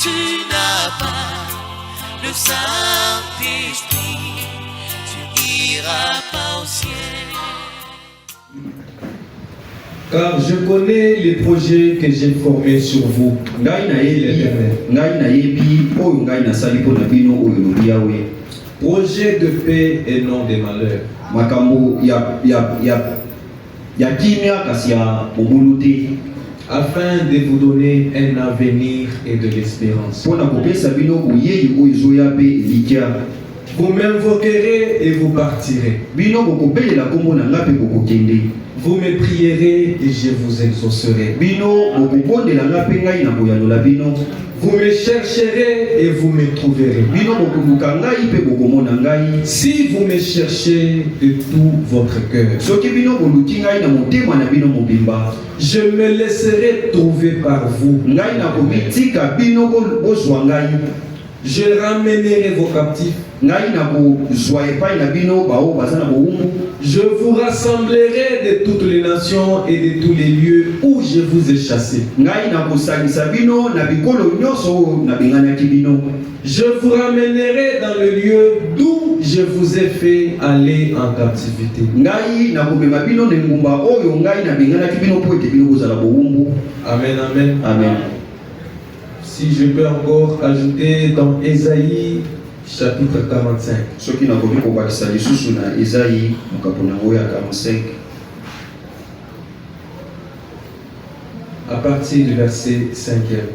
tu n'as pas le Saint-Esprit, tu n'iras pas au ciel. Car je connais les projets que j'ai formés sur vous. Projet de paix et non de malheur. Afin de vous donner un avenir et de l'espérance. Vous m'invoquerez et vous partirez. Vous me prierez et je vous exaucerai. Vous me chercherez et vous me trouverez. Si vous me cherchez de tout votre cœur, je me laisserai trouver par vous. Je ramènerai vos captifs. Je vous rassemblerai de toutes les nations et de tous les lieux où je vous ai chassés. Je vous ramènerai dans le lieu d'où je vous ai fait aller en captivité. Amen, amen. Amen. Si je peux encore ajouter dans Ésaïe chapitre 45. À partir du verset 5e.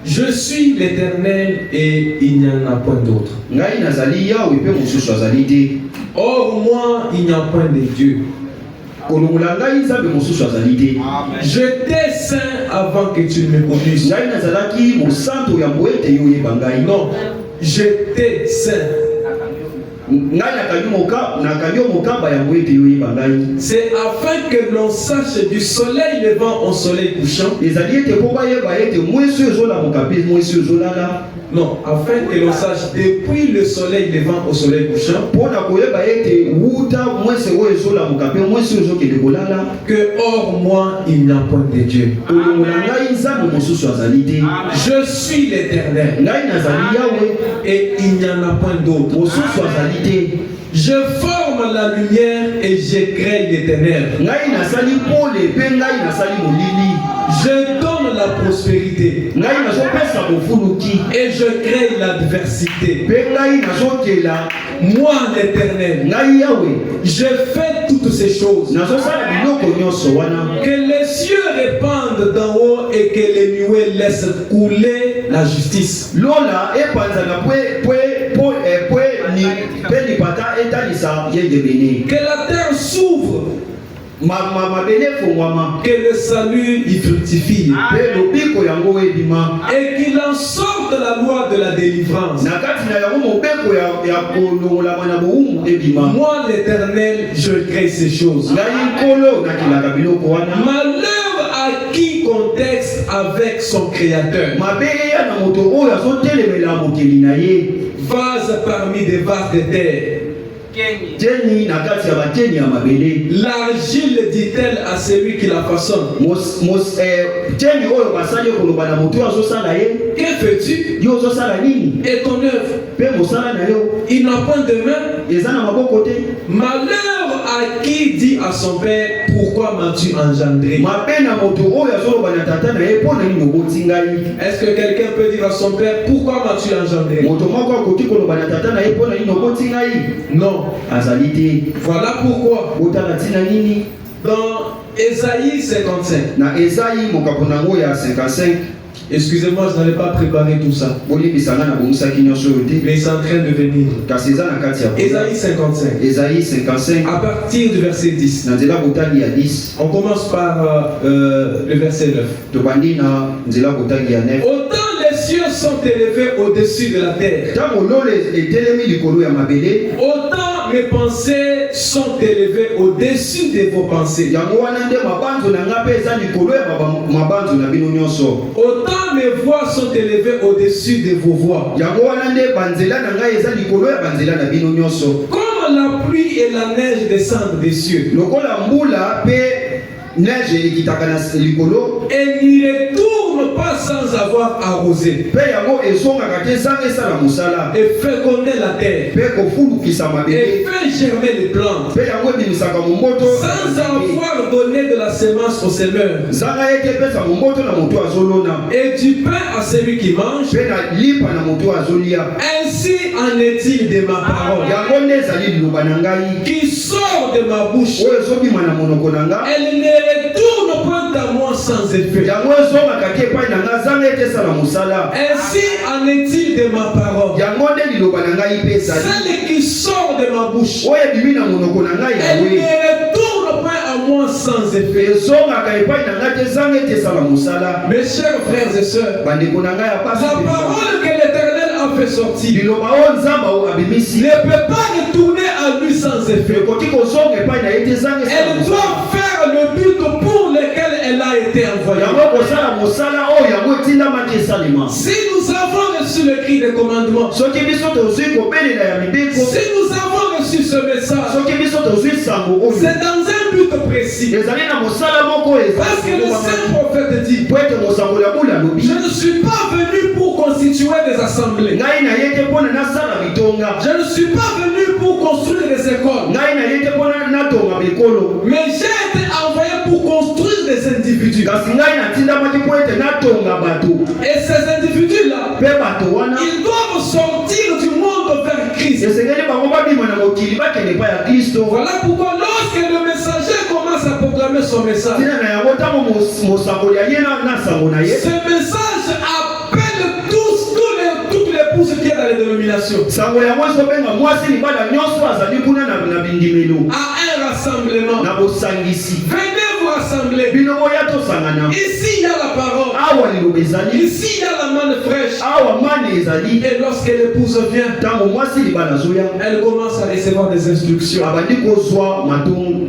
Je suis l'Éternel et il n'y en a point d'autre. Or moi, il n'y a point de Dieu. J'étais saint avant que tu ne me connaisses. Non, j'étais saint. C'est afin que l'on sache du soleil levant au soleil couchant. Non, afin que l'on sache depuis le soleil levant au soleil couchant que hors moi il n'y a point de Dieu. Je suis l'Éternel et il n'y en a point d'autre. Je forme la lumière et je crée les ténèbres. Je donne la prospérité et je crée l'adversité. Moi l'Éternel, je fais toutes ces choses. Que les cieux répandent d'en haut et que les nuées laissent couler la justice. Que la terre s'ouvre. Que le salut y fructifie. Et qu'il en sorte la loi de la délivrance. Moi l'Éternel, je crée ces choses. Malheur à qui contexte avec son créateur. Vase parmi des vases de terre. L'argile dit-elle à celui qui la façonne. Que fais-tu? Et ton œuvre? Il n'a point de main. Malheur à qui dit à son père, pourquoi m'as-tu engendré? Est-ce que quelqu'un peut dire à son père, pourquoi m'as-tu engendré? Non. Voilà pourquoi dans Ésaïe 55. Excusez-moi, je n'avais pas préparé tout ça. Mais c'est en train de venir. Ésaïe 55. À partir du verset 10. On commence par le verset 9. Autant les cieux sont élevés au-dessus de la terre, autant mes pensées sont élevées au-dessus de vos pensées. Autant mes voix sont élevées au-dessus de vos voix. Comme la pluie et la neige descendent des cieux, et n'y retourne pas sans avoir arrosé Pe yango ezongaka te zanga esala mosala. et féconder la terre Pe kofulukisa mabele. et fait germer les plantes Pe yango ebimisaka momboto. sans avoir donné de la semence au semeur Zanga ete pesa momboto na moto azolona. et du pain à celui qui mange. Pe na lipa na moto azolia. Ainsi en est-il de ma parole Yango nde ezali liloba na ngai. qui sort de ma bouche. Oyo ezobima na monoko na nga. Elle ne retourne point à moi sans effet. Yango ezongaka te epai na nga zanga ete esala mosala. Ainsi en est-il de ma parole. Yango nde liloba na ngai mpe ezali. Celle qui sort de ma bouche, Oyo ebimi na monoko na ngai elle ne yawe. retourne point à moi sans effet. Ezongaka epai na nga te zanga ete esala mosala. Mes chers frères et sœurs, Bandeko na ngai ya pasi. la parole que l'Éternel a fait sortir Liloba oyo nzamba oyo abimisi. ne peut pas retourner à lui sans effet. Ekoki kozonga epai na ye te zanga esala Elle mosala. doit faire le but pour lequel elle a été envoyée. Yango kosala mosala oyo yango etindamaki esalema. Si nous avons reçu le cri de commandement, Soki biso tozwi kobelela ya mibeko. si nous avons reçu ce message, Soki biso tozwi sango oyo. c'est dans un but précis. Ezali na mosala moko Parce que le saint prophète dit, po ete mosango ya bula lobi. je ne suis pas venu pour constituer des assemblées. Ngai na ye te mpona nasala bitonga. Je ne suis pas venu pour construire des écoles. Ngai na ye te mpona natonga bikolo. Mais j'ai été envoyé pour construire des individus. Kasi ngai natindamaki po ete natonga bato. Et ces individus-là, Mpe bato wana ils doivent sortir du monde vers Christ. esengeli bango babima na mokili bakende epai ya Kristo. Voilà pourquoi lorsque le messager commence à proclamer son message, Tina na yango ntango mosakoli ya ye na sango na ye. ce message appelle toutes les épouses qui sont dans les dénominations Sango yango ezobenga mwasi libala nyonso azali kuna na bindimelo. à un rassemblement. Na bosangisi. Venez vous rassembler. Bino boya tosangana. Ici il y a la parole. Awa liloba ezali. Ici il y a la manne fraîche. Awa mane ezali. Et lorsque l'épouse vient, Ntango mwasi libala azoya. elle commence à recevoir des instructions. Abandi kozwa matongo.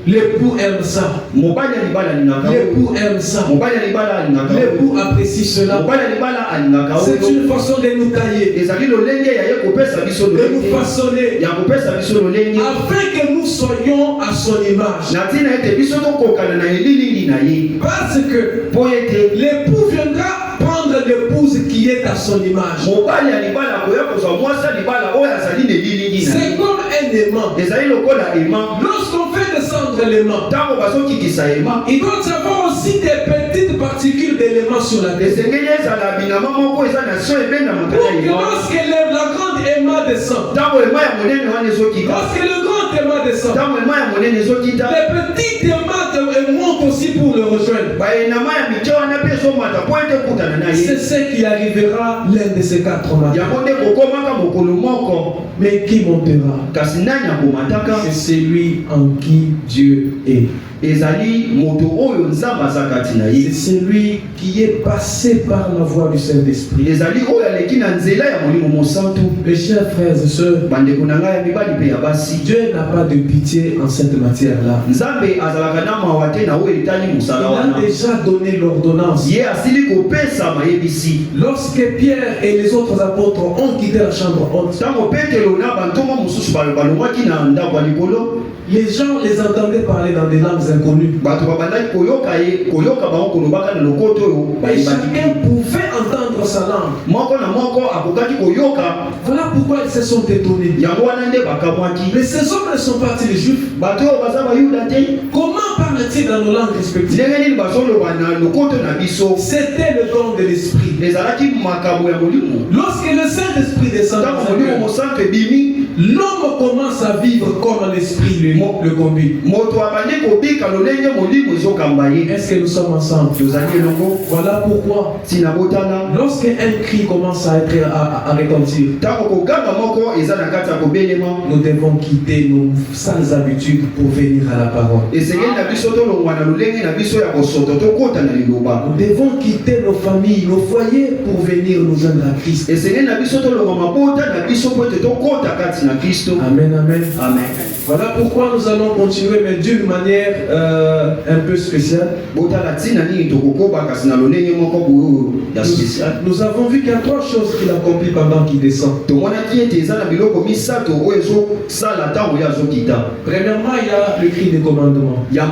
L'époux aime ça. Mobali ya libala alingaka. L'époux aime ça. Mobali ya libala alingaka. L'époux apprécie cela. Mobali ya libala alingaka. C'est une façon de nous tailler, Ezali lolenge ya ye kopesa biso de lolenge. nous façonner, Ya kopesa biso lolenge. afin que nous soyons à son image. Na ntina ete biso tokokana na elilingi na ye. Parce que Po ete l'époux viendra prendre l'épouse qui est à son image. mobali ya libala akoya kozwa mwasi ya libala oyo azali na elilingi na C'est ye. comme un aimant. Ezali lokola ema. Lorsqu'on fait descendre l'élément, Ntango bazokitisa ema. il doit y avoir aussi des petites particules d'éléments sur la tête. Esengeli ezala binama moko eza na so ebendamaka Pour na que ema. lorsque la grande aimant descend, Ntango ema ya monene wana ezokita. lorsque le grand aimant descend, Ntango ema ya monene ezokita. les petites aimants montent aussi pour le rejoindre. baenama ya mike wana mpe ezomata po ete okutana na ye. C'est ce qui arrivera l'un de ces 4 matins. yango nde kokomaka mokolo moko. Mais qui montera? Kasi nani akomataka? C'est celui en qui Dieu est. ezali moto oyo nzambe aza kati na ye. C'est celui qui est passé par la voie du Saint-Esprit. ezali oyo aleki na nzela ya molimo mosantu. Mes chers frères et sœurs, bandeko na ngai ya mibali mpe ya basi, Dieu n'a pas de pitié en cette matière-là. nzambe azalaka na mawa te na oyo etali Il mosala a wana. déjà donné l'ordonnance. ye asili kopesa mayebisi. Lorsque Pierre et les autres apôtres ont quitté la chambre haute, ntango petelo na bantoma mosusu balongwaki na ndako ya likolo, les gens les entendaient parler dans des langues inconnues. bato babandaki koyoka bango kolobaka na lokoto oyo Et bayebaki chacun pouvait entendre sa langue. moko na moko akokaki koyoka. Voilà pourquoi ils se sont étonnés. yango wana nde bakamwaki. Mais ces hommes ne sont pas les juifs. bato oyo baza bayuda te. Comment parlent-ils dans nos langues respectives? ndenge nini bazoloba na lokoto na biso? C'était le don de l'esprit. ezalaki makambo ya molimo. Lorsque le Saint-Esprit descend ntango dans un molimo cœur, mosantu ebimi, l'homme commence à vivre comme l'esprit le conduit. moto abandi kobika lolenge molimo ezokamba ye. Est-ce que nous sommes ensemble? tozali elongo. Voilà pourquoi, ntina botana lorsqu'un cri commence à être à retentir, ntango koganga moko eza na kati ya kobelema, nous devons quitter nos sales habitudes pour venir à la parole. esengeli na biso tolongwa na lolenge na biso ya kosoto tokota na liloba. Nous devons quitter nos familles, nos foyers pour venir nous joindre à Christ. esengeli na biso tolongwa mabota na biso po ete tokota kati na Kristo. Amen, amen. Amen. Voilà pourquoi nous allons continuer, mais d'une manière un peu spéciale. botala ntina nini tokokoba kasi na lolenge moko boyo ya spécial. Nous avons vu qu'il y a 3 choses qu'il accomplit pendant qu'il descend. tomonaki ete eza na biloko misato oyo ezosala ntango ye azokita. Premièrement, il y a le cri de commandement. ya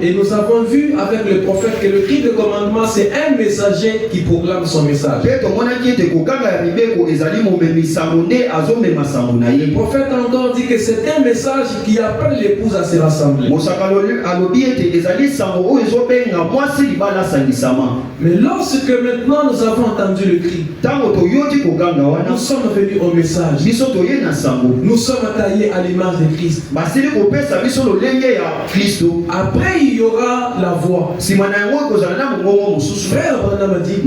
Et nous avons vu avec le prophète que le cri de commandement, c'est un messager qui proclame son message. Le prophète a encore dit que c'est un message qui appelle l'épouse à se rassembler. Mais lorsque maintenant nous avons entendu le cri, nous sommes venus au message. Nous sommes taillés à l'image de Christ. Après il y aura la voix. Frère Branham a dit,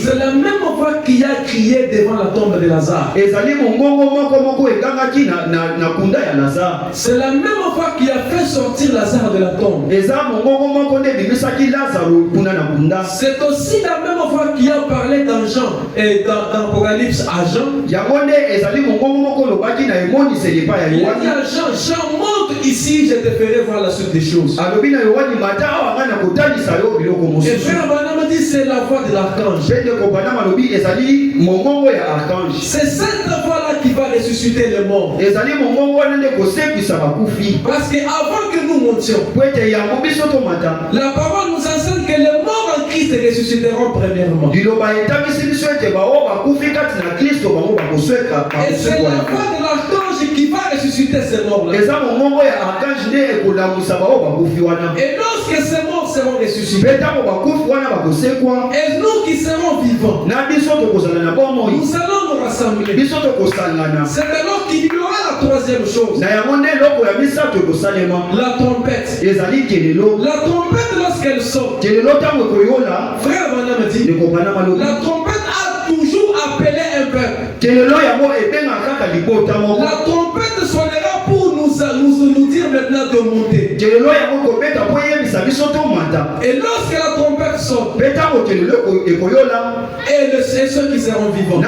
c'est la même voix qui a crié devant la tombe de Lazare. C'est la même voix qui a fait sortir Lazare de la tombe. C'est aussi la même voix qui a parlé dans Jean et dans Apocalypse à Jean. Il a dit à Jean, Jean, monte ici, je te ferai voir la suite des choses. Et frère Branham dit, c'est la voix de l'archange. C'est cette voix-là qui va ressusciter les morts. Parce qu'avant que nous montions, la parole nous enseigne que les morts en Christ ressusciteront premièrement. Et c'est la voix de l'archange qui va ressusciter ces morts-là. Et lorsque ces morts seront ressuscités, et nous qui serons vivants, nous allons nous rassembler. C'est alors qu'il y aura la troisième chose. La trompette. La trompette, lorsqu'elle sort, frère Branham dit, la trompette a toujours appelé un peuple. La trompette sonnera pour nous dire maintenant de monter. Et lorsque la trompette sonne, et ceux qui seront vivants,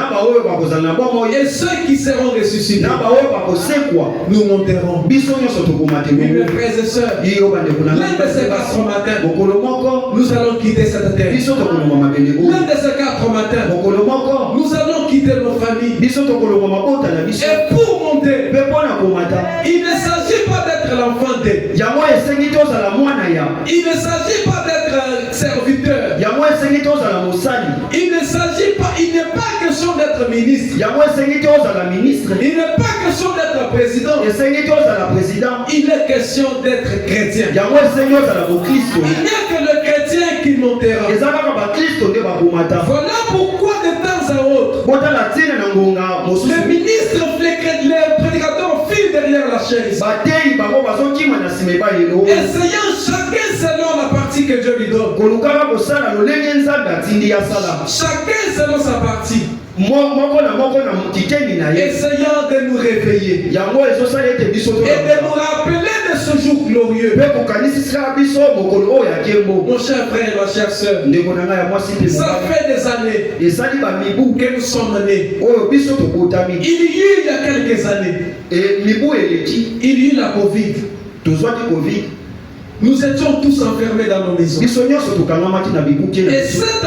et ceux qui seront ressuscités, nous monterons. Oui, mes frères et sœurs, l'un de ces 4 matins, nous allons quitter cette terre. L'un de ces 4 matins, nous allons quitter nos familles. Et pour monter, il ne s'agit pas d'être l'enfant d'eux. Il ne s'agit pas d'être serviteur. Il ne s'agit pas, il n'est pas question d'être ministre. Il n'est pas question d'être président. Il est question d'être chrétien. Il n'y a que le chrétien qui montera. Voilà pourquoi de temps à autre, les ministres, les prédicateurs filent derrière la chaise, essayant chacun selon la partie que Dieu lui donne. Chacun selon sa partie, essayant de nous réveiller et de nous rappeler de ce jour glorieux. Mon cher frère, ma chère soeur, ça fait des années que nous sommes nés. Il y a quelques années, il y a eu la Covid. Nous étions tous enfermés dans nos maisons. Et cette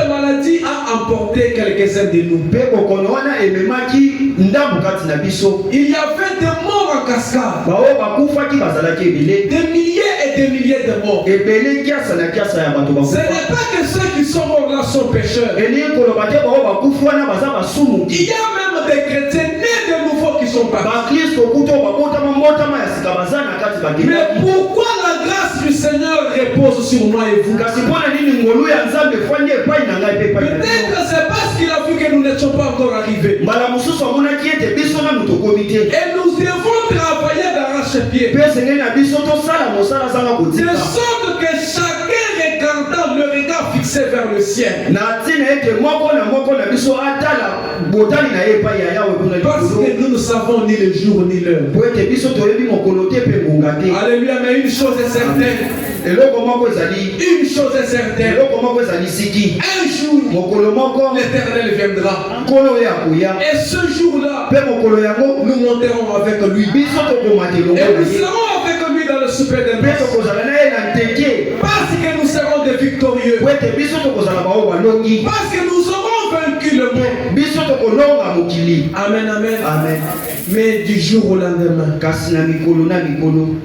maladie a emporté quelques-uns de nous. Il y avait des morts en cascade. Des milliers et des milliers de morts. Ce n'est pas que ceux qui sont morts là sont pécheurs. Il y a même des chrétiens nés de nouveau qui sont partis. Mais pourquoi la grâce du Seigneur repose sur moi et vous? Peut-être c'est parce qu'il a vu que nous n'étions pas encore arrivés. Et nous devons travailler d'arrache-pied. De sorte que chacun regardant le regard fixé vers le ciel. Parce que nous ne savons ni le jour ni l'heure. Alléluia, mais une chose est certaine. Une chose est certaine. Un jour, l'Éternel viendra. Et ce jour-là, nous monterons avec lui. Et nous serons avec lui dans le super des noces. Parce que nous serons des victorieux. Parce que nous aurons vaincu le monde. Amen, amen. Amen. Mais du jour au lendemain, kasi na mikolo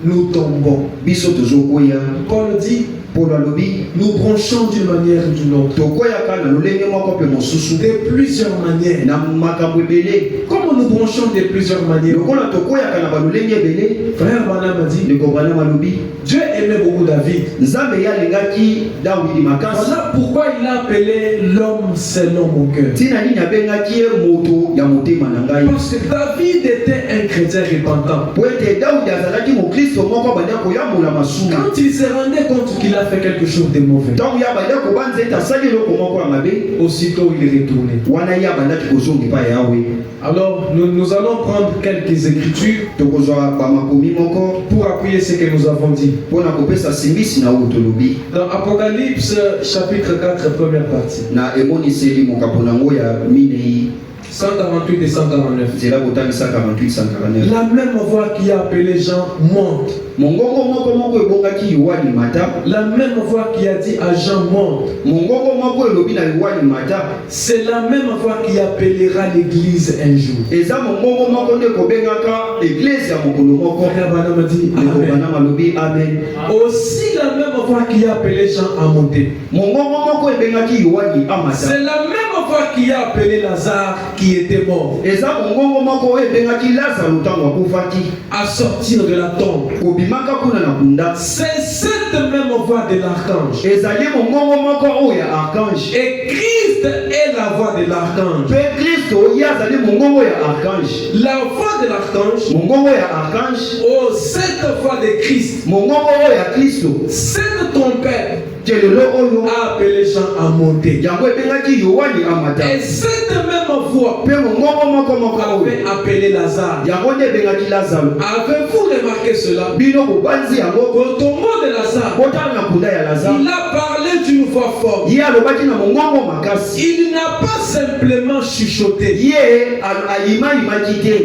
nous tombons. biso tozokoya. Paul dit, Paul alobi nous branchons d'une manière ou d'une autre. tokoyaka na lolenge moko pe mosusu De plusieurs manières. na makambo ebele. Comment nous branchons de plusieurs manières? lokola tokoyaka na balolenge ebele. Frère Branham a dit, ndeko Branham alobi Dieu aimait beaucoup David. nzambe ye alingaki Dawidi makasi. Voilà pourquoi il a appelé l'homme selon mon cœur. ntina nini abengaki ye moto ya motema na ngai. Parce que David était un chrétien repentant. po ete Dawidi azalaki mokristo moko abandi koyambola masumu. Quand il se rendait compte qu'il a fait quelque chose de mauvais, ntango ye abandi kobanza ete asali eloko moko ya mabe, aussitôt il est retourné. wana ye abandaki kozonga epai ya Yawe. Alors nous allons prendre quelques écritures tokozwa bamakomi moko pour appuyer ce que nous avons dit. mpona kopesa simbisi na oyo tolobi Dans Apocalypse chapitre 4, première partie, na emoniseli mokapo nango ya minei 148 et 149. nzela kotangisa 48-149. La même voix qui a appelé Jean monte. mongongo moko ebongaki yohani mata. La même voix qui a dit à Jean monte. mongongo moko elobi na yohani mata. C'est la même voix qui appellera l'église un jour. eza mongongo moko nde kobengaka eglise ya mokolo moko. Frère Branham a dit ndeko amen. Branham alobi amen. Aussi la même voix qui a appelé Jean à monter. mongongo moko ebengaki yohani amata. C'est la même voix qui a appelé Lazare qui était mort eza mongongo moko oyo ebengaki lazaro ntango akufaki à sortir de la tombe. kobimaka kuna na kunda. C'est cette même voix de l'archange. ezali mongongo moko oyo ya archange. Et Christ est la voix de l'archange. mpe kristo ye azali mongongo ya archange. La voix de l'archange, mongongo ya archange. oh, cette voix de Christ, mongongo oyo ya kristo cette trompette kelelo oyo a appelé Jean à monter. yango ebengaki yohani amata. Et cette même voix mpe mongongo moko oyo avait appelé Lazare. yango nde ebengaki lazaro. Avez-vous remarqué cela? bino bobanzi yango Au tombeau de Lazare, botala na kunda ya lazaro. il a parlé d'une voix forte. ye alobaki na mongongo makasi. Il n'a pas simplement chuchoté. ye ayimayimaki te.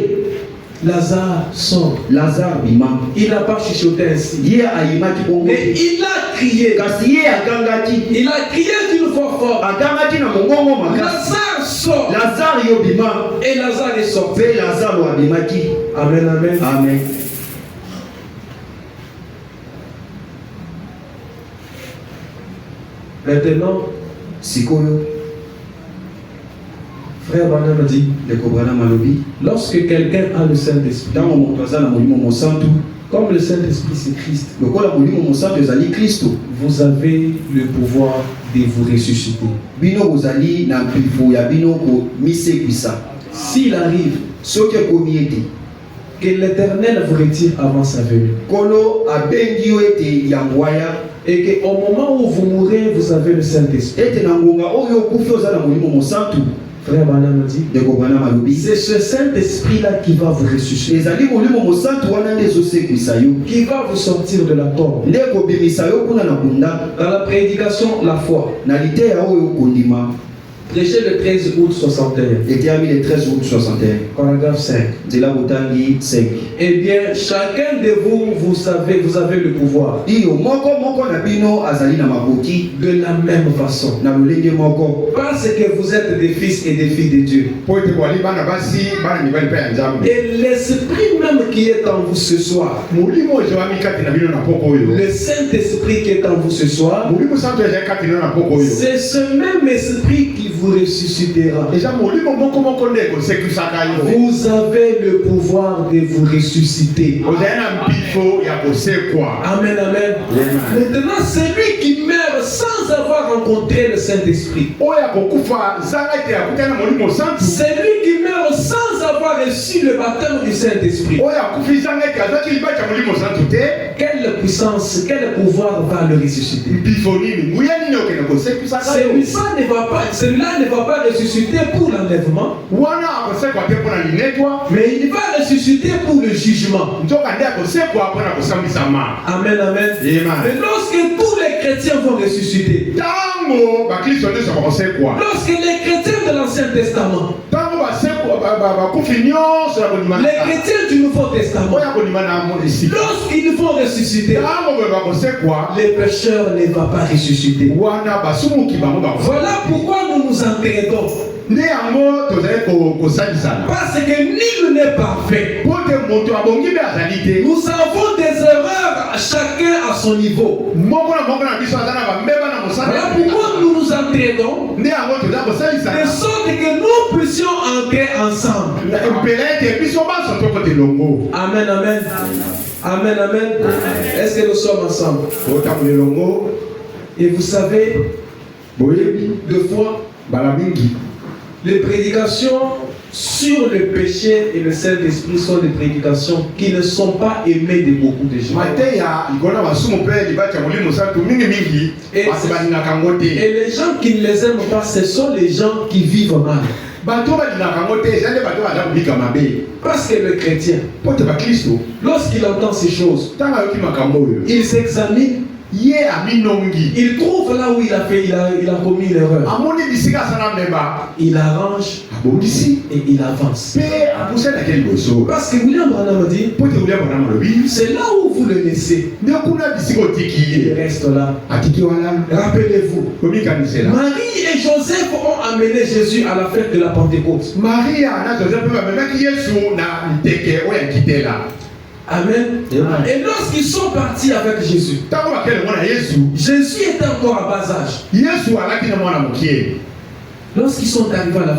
Lazare sort. lazare bima. Il n'a pas chuchoté ainsi. ye ayimaki bongo Mais te. il a crié. kasi ye agangaki. Il a crié d'une voix forte. agangaki na mongongo makasi. Lazare sort. lazare yo bima. Et Lazare est sorti. mpe lazaro abimaki. Amen, amen. amen. Maintenant, sikoyo frère Branham dit, ndeko Branham alobi lorsque quelqu'un a le Saint-Esprit, ntango moto aza na molimo mosantu, comme le Saint-Esprit c'est Christ, lokola molimo mosantu ezali kristo, vous avez le pouvoir de vous ressusciter. bino bozali na mpifo ya bino komisekwisa. S'il arrive soki ekomi ete que l'Éternel vous retire avant sa venue, kolo abengi yo ete yango aya, et qu'au moment où vous mourrez, vous avez le Saint-Esprit, ete na ngonga oyo okufi oza na molimo mosantu, frère Branham dit, ndeko Branham alobi c'est ce Saint-Esprit-là qui va vous ressusciter, ezali molimo mosantu wana nde ezosekwisa yo, qui va vous sortir de la tombe. nde ekobimisa yo kuna na kunda. Dans la prédication, la foi, na liteya oyo kondima prêché le 13 août 61, eteyami le 13 août 61 paragraphe 5. nzela botangi 5. Eh bien, chacun de vous, vous avez le pouvoir. iyo moko na bino azali na makoki De la même façon. na lolenge moko, Parce que vous êtes des fils et des filles de Dieu. Et l'esprit même qui est en vous ce soir, le Saint-Esprit qui est en vous ce soir, c'est ce même esprit qui vous ressuscitera. Vous avez le pouvoir de vous ressusciter. Amen, amen. Maintenant, celui qui meurt sans avoir rencontré le Saint-Esprit, celui qui meurt sans avoir reçu le baptême du Saint-Esprit, quelle puissance, quel pouvoir va le ressusciter? Celui-là ne va pas ressusciter pour l'enlèvement, mais il va ressusciter pour le jugement. Amen, amen. Mais lorsque tous les chrétiens vont ressusciter, lorsque les chrétiens de l'Ancien Testament, les chrétiens du Nouveau Testament, lorsqu'ils vont ressusciter, les pécheurs ne vont pas ressusciter. Voilà pourquoi nous nous entendons. Parce que nul n'est parfait. Nous avons des erreurs, chacun à son niveau. Voilà pourquoi nous nous entraînons, de sorte que nous puissions entrer ensemble. Amen, amen. Amen, amen. Est-ce que nous sommes ensemble? Et vous savez, deux fois, les prédications sur le péché et le Saint-Esprit sont des prédications qui ne sont pas aimées de beaucoup de gens. Et les gens qui ne les aiment pas, ce sont les gens qui vivent mal. Parce que le chrétien, lorsqu'il entend ces choses, il s'examine. Il trouve là où il a commis l'erreur. Il arrange et il avance. Parce que William Branham dit, c'est là où vous le laissez. Il reste là. Rappelez-vous, Marie et Joseph ont amené Jésus à la fête de la Pentecôte. Amen. Et lorsqu'ils sont partis avec Jésus, Jésus était encore à bas âge. Lorsqu'ils sont arrivés à la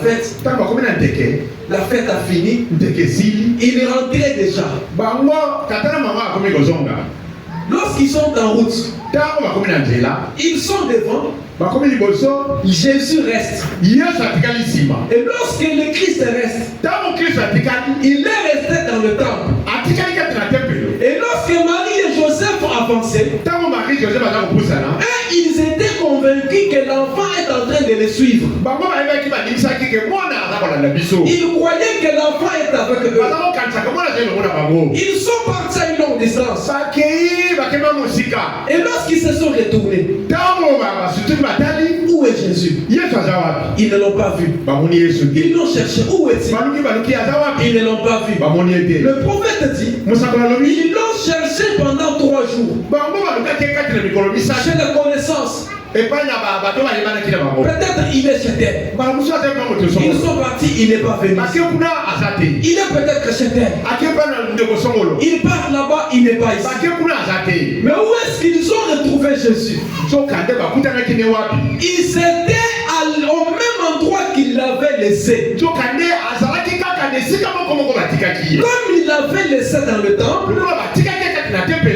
fête a fini. Il est rentré déjà. Lorsqu'ils sont en route, ils sont devant. Jésus reste. Et lorsque le Christ reste, il est resté dans le temple. Et lorsque Marie et Joseph avancé, ils étaient convaincus que l'enfant est en train de les suivre. Ils croyaient que l'enfant est avec eux. Ils sont partis à une longue distance. Et lorsqu'ils se sont retournés, où est Jésus? Ils ne l'ont pas vu. Ils l'ont cherché. Où est-il? Ils ne l'ont pas vu. Le prophète dit, ils l'ont cherché pendant 3 jours. Chercher la connaissance. Peut-être il est chez terre. Ils sont partis, il n'est pas venu. Il est peut-être chez terre. Il part là-bas, il n'est pas ici. Mais où est-ce qu'ils ont retrouvé Jésus? Ils étaient au même endroit qu'il l'avait laissé. Comme il l'avait laissé dans le temple,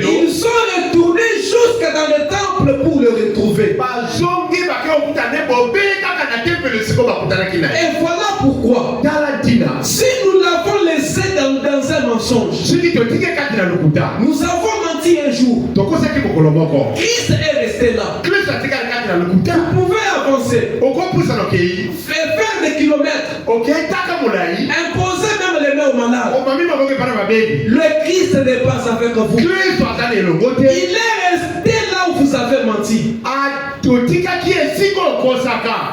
ils sont retournés jusqu'à dans le temple pour le retrouver. Et voilà pourquoi, si nous l'avons laissé dans un mensonge, nous avons menti un jour. Christ est resté là. Vous pouvez avancer, faire des kilomètres, imposer même les mains aux malades. Le Christ n'est pas avec vous. Il est resté là où vous avez menti.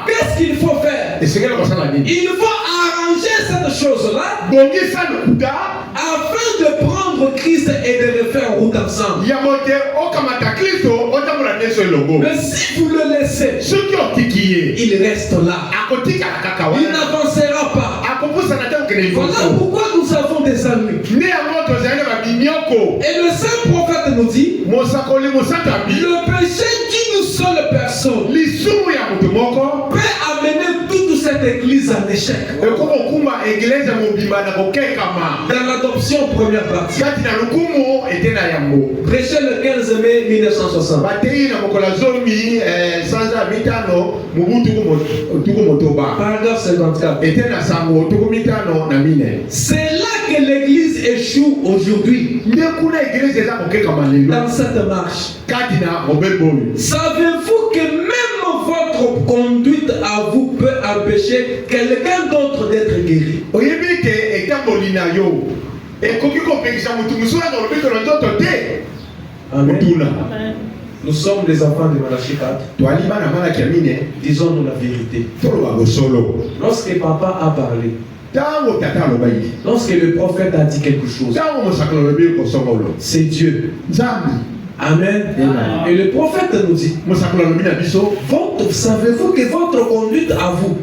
Qu'est-ce qu'il faut faire? Il faut arranger cette chose-là afin de prendre Christ et de le faire en route ensemble. Mais si vous le laissez, il reste là. Il n'avancera pas. Voilà pourquoi nous avons des ennuis. Et le saint prophète nous dit, le péché d'une seule personne peut amener toute cette église en échec. Dans l'adoption première partie, prêché le 15 mai 1960. Paragraphe 54. C'est là que l'église échoue aujourd'hui. Dans cette marche. Savez-vous que même votre conduite à vous peut empêcher quelqu'un d'autre d'être guéri? Amen. Nous sommes les enfants de Malachie 4. Disons-nous la vérité. Lorsque papa a parlé, lorsque le prophète a dit quelque chose, c'est Dieu. Amen. Amen. Et le prophète nous dit, savez-vous que votre conduite à vous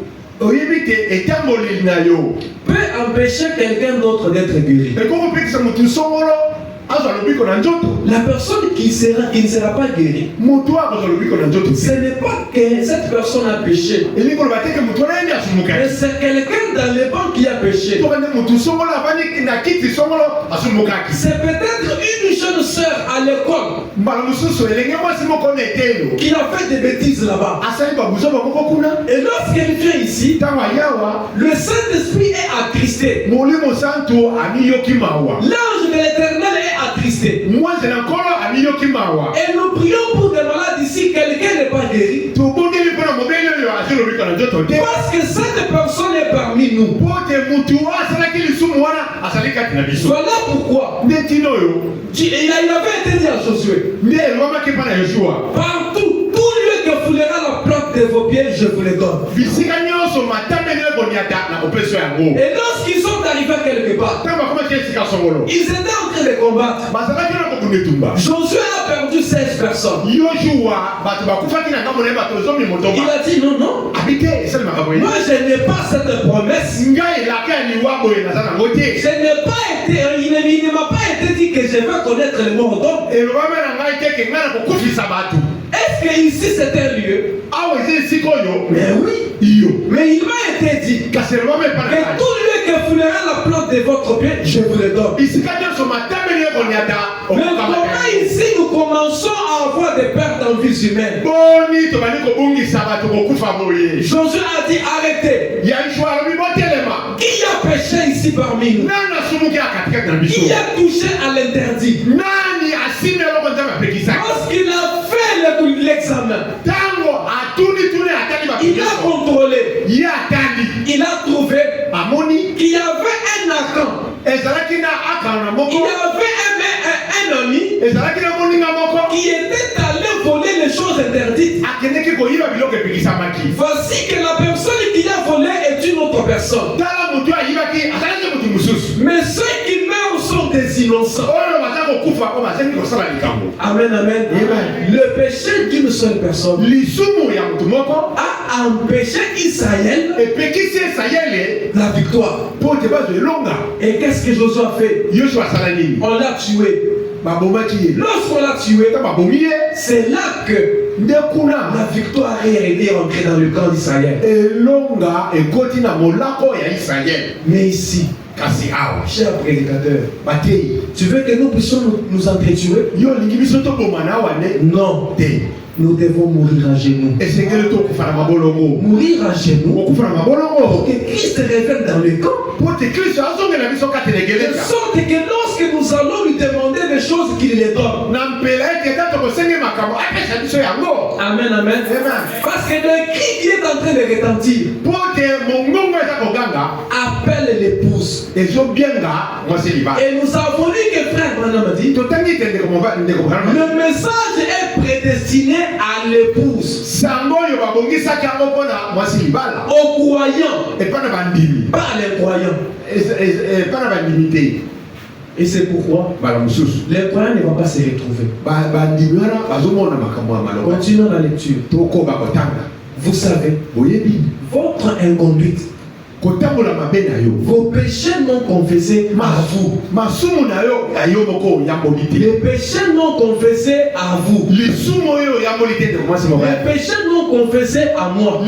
peut empêcher quelqu'un d'autre d'être guéri. La personne qui ne sera pas guérie, ce n'est pas que cette personne a péché, mais c'est quelqu'un dans les bancs qui a péché. C'est peut-être une jeune sœur à l'école qui a fait des bêtises là-bas. Et lorsqu'elle vient ici, le Saint-Esprit est attristé. L'ange de l'Éternel est attristé. Et nous prions pour des malades ici, quelqu'un n'est pas guéri. Parce que cette personne est parmi nous. Voilà pourquoi il avait été dit à Josué, partout, tout lieu que foulera la plante de vos pieds, je vous les donne. Et lorsqu'ils sont arrivés quelque part, ils étaient en train de combattre. Josué a perdu 16 personnes. Il a dit non, non. Moi je n'ai pas cette promesse. Il ne m'a pas été dit que je vais connaître les morts d'hommes. Est-ce que ici c'est un lieu? Mais oui. Mais il m'a été dit que tout lieu que foulera la plante de votre pied, je vous le donne. Mais comment ici nous commençons à avoir des pertes en vie humaine? Josué a dit arrêtez. Qui a péché ici parmi nous? Qui a touché à l'interdit? Lorsqu'il a fait l'examen, il a contrôlé. Il a trouvé qu'il y avait un Akan. Il y avait un ami qui était allé voler les choses interdites. Voici que la personne qui a volé est une autre personne. Mais ceux qui meurent sont des innocents. Amen, amen. Le péché d'une seule personne a empêché Israël la victoire. Et qu'est-ce que Josué a fait? On l'a tué. Lorsqu'on l'a tué, c'est là que la victoire est rentrée dans le camp d'Israël. Mais ici, cher prédicateur, tu veux que nous puissions nous entretuer? Non. Nous devons mourir à genoux. Mourir à genoux pour que Christ revienne dans le camp. De sorte que lorsque nous allons lui demander des choses qu'il les donne. Amen, amen. Parce que le cri qui est en train de retentir appelle l'épouse. Et nous avons lu que frère Branham a dit le message est prédestiné à l'épouse, aux croyants, pas les croyants. Et c'est pourquoi les croyants ne vont pas se retrouver. Continuons la lecture. Vous savez, votre inconduite, vos péchés non confessés à vous. Les péchés non confessés à vous. Les péchés non confessés à moi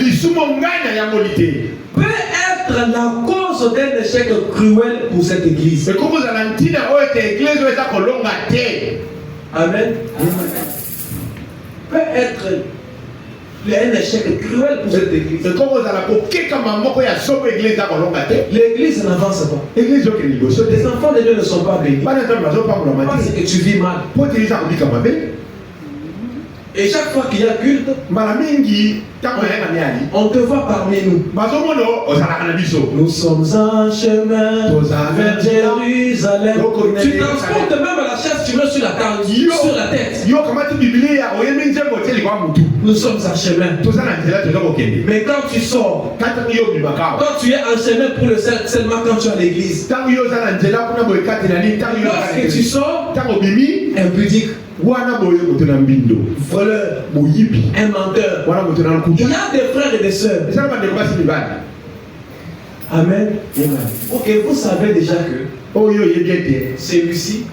peut être la cause d'un échec cruel pour cette église. Amen. Peut être un échec cruel pour cette église. L'église n'avance pas. Les enfants de Dieu ne sont pas bénis. Parce que tu vis mal. Et chaque fois qu'il y a culte, on te voit parmi nous. Nous sommes en chemin vers Jérusalem. Tu transportes même la chaise, tu mets sur la tête. Nous sommes en chemin. Mais quand tu sors, quand tu es en chemin pour le seulement quand tu es à l'église, lorsque tu sors, impudique, voleur, un menteur. Il y a des frères et des sœurs Amen. Ok, vous savez déjà que celui-ci,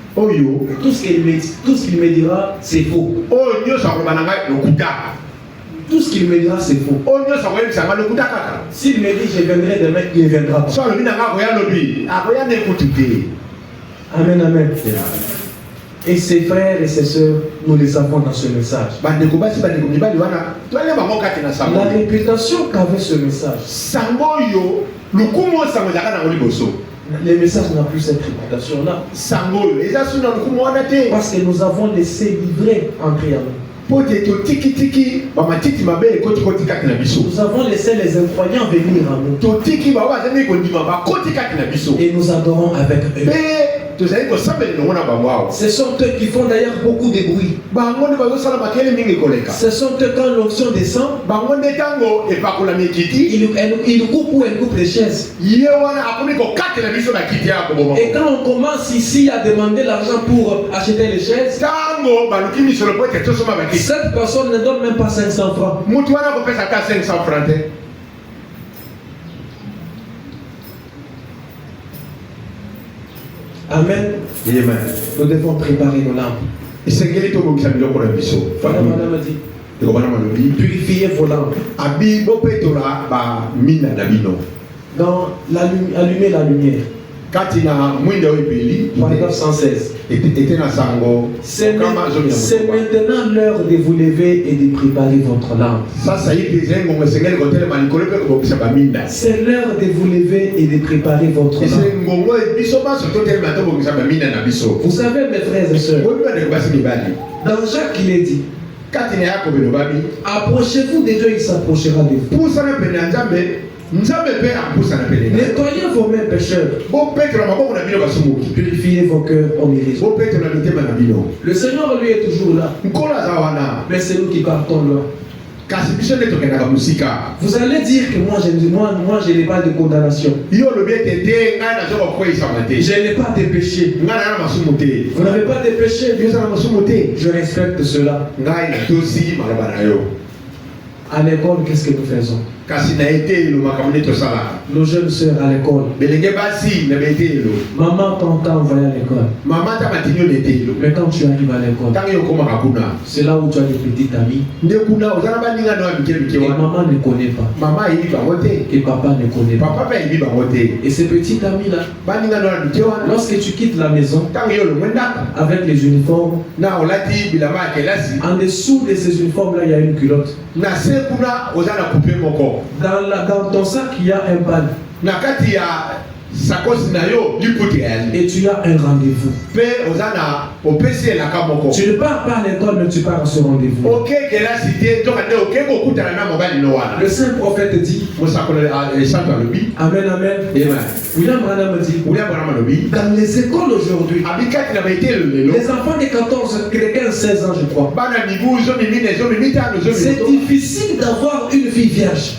tout ce qu'il me dira, c'est faux. Tout ce qu'il me dira, c'est faux. S'il me dit je viendrai demain, il ne viendra pas. Amen, amen. Et ses frères et ses sœurs, nous les avons dans ce message. La réputation qu'avait ce message. Le message n'a plus cette réputation-là. Parce que nous avons laissé livrer entrer à nous. Nous avons laissé les incroyants venir à nous. Et nous adorons avec eux. Ce sont eux qui font d'ailleurs beaucoup de bruit. Ce sont eux quand l'onction descend, ils coupent ou ils coupent les chaises. Et quand on commence ici à demander l'argent pour acheter les chaises, cette personne ne donne même pas 500 francs. Amen. Amen. Nous devons préparer nos lampes. Madame dit, purifiez vos lampes. Dans allumer la lumière. Paragraphe 116. C'est maintenant l'heure de vous lever et de préparer votre lampe. C'est l'heure de vous lever et de préparer votre lampe. Vous savez, mes frères et sœurs, dans Jacques il est dit, approchez-vous de Dieu, il s'approchera de vous. Nettoyez vos mains pécheurs. Purifiez vos cœurs homériques. Le Seigneur lui est toujours là. Mais c'est nous qui partons là. Vous allez dire que moi je n'ai pas de condamnation. Je n'ai pas de péché. Vous n'avez pas de péché. Je respecte cela. À l'école, qu'est-ce que nous faisons? Nos jeunes sœurs à l'école. Maman t'entend envoyer à l'école. Mais quand tu arrives à l'école, c'est là où tu as des petites amies. Et maman ne connaît pas. Et papa ne connaît pas. Et ces petites amies là, lorsque tu quittes la maison avec les uniformes, en dessous de ces uniformes là, il y a une culotte. Dans ton sac, il y a un pan. Et tu as un rendez-vous. Tu ne pars pas à l'école, mais tu pars à ce rendez-vous. Le saint prophète dit, Amen, amen. William Branham dit, dans les écoles aujourd'hui, les enfants de 15-16 ans, je crois, c'est difficile d'avoir une vie vierge.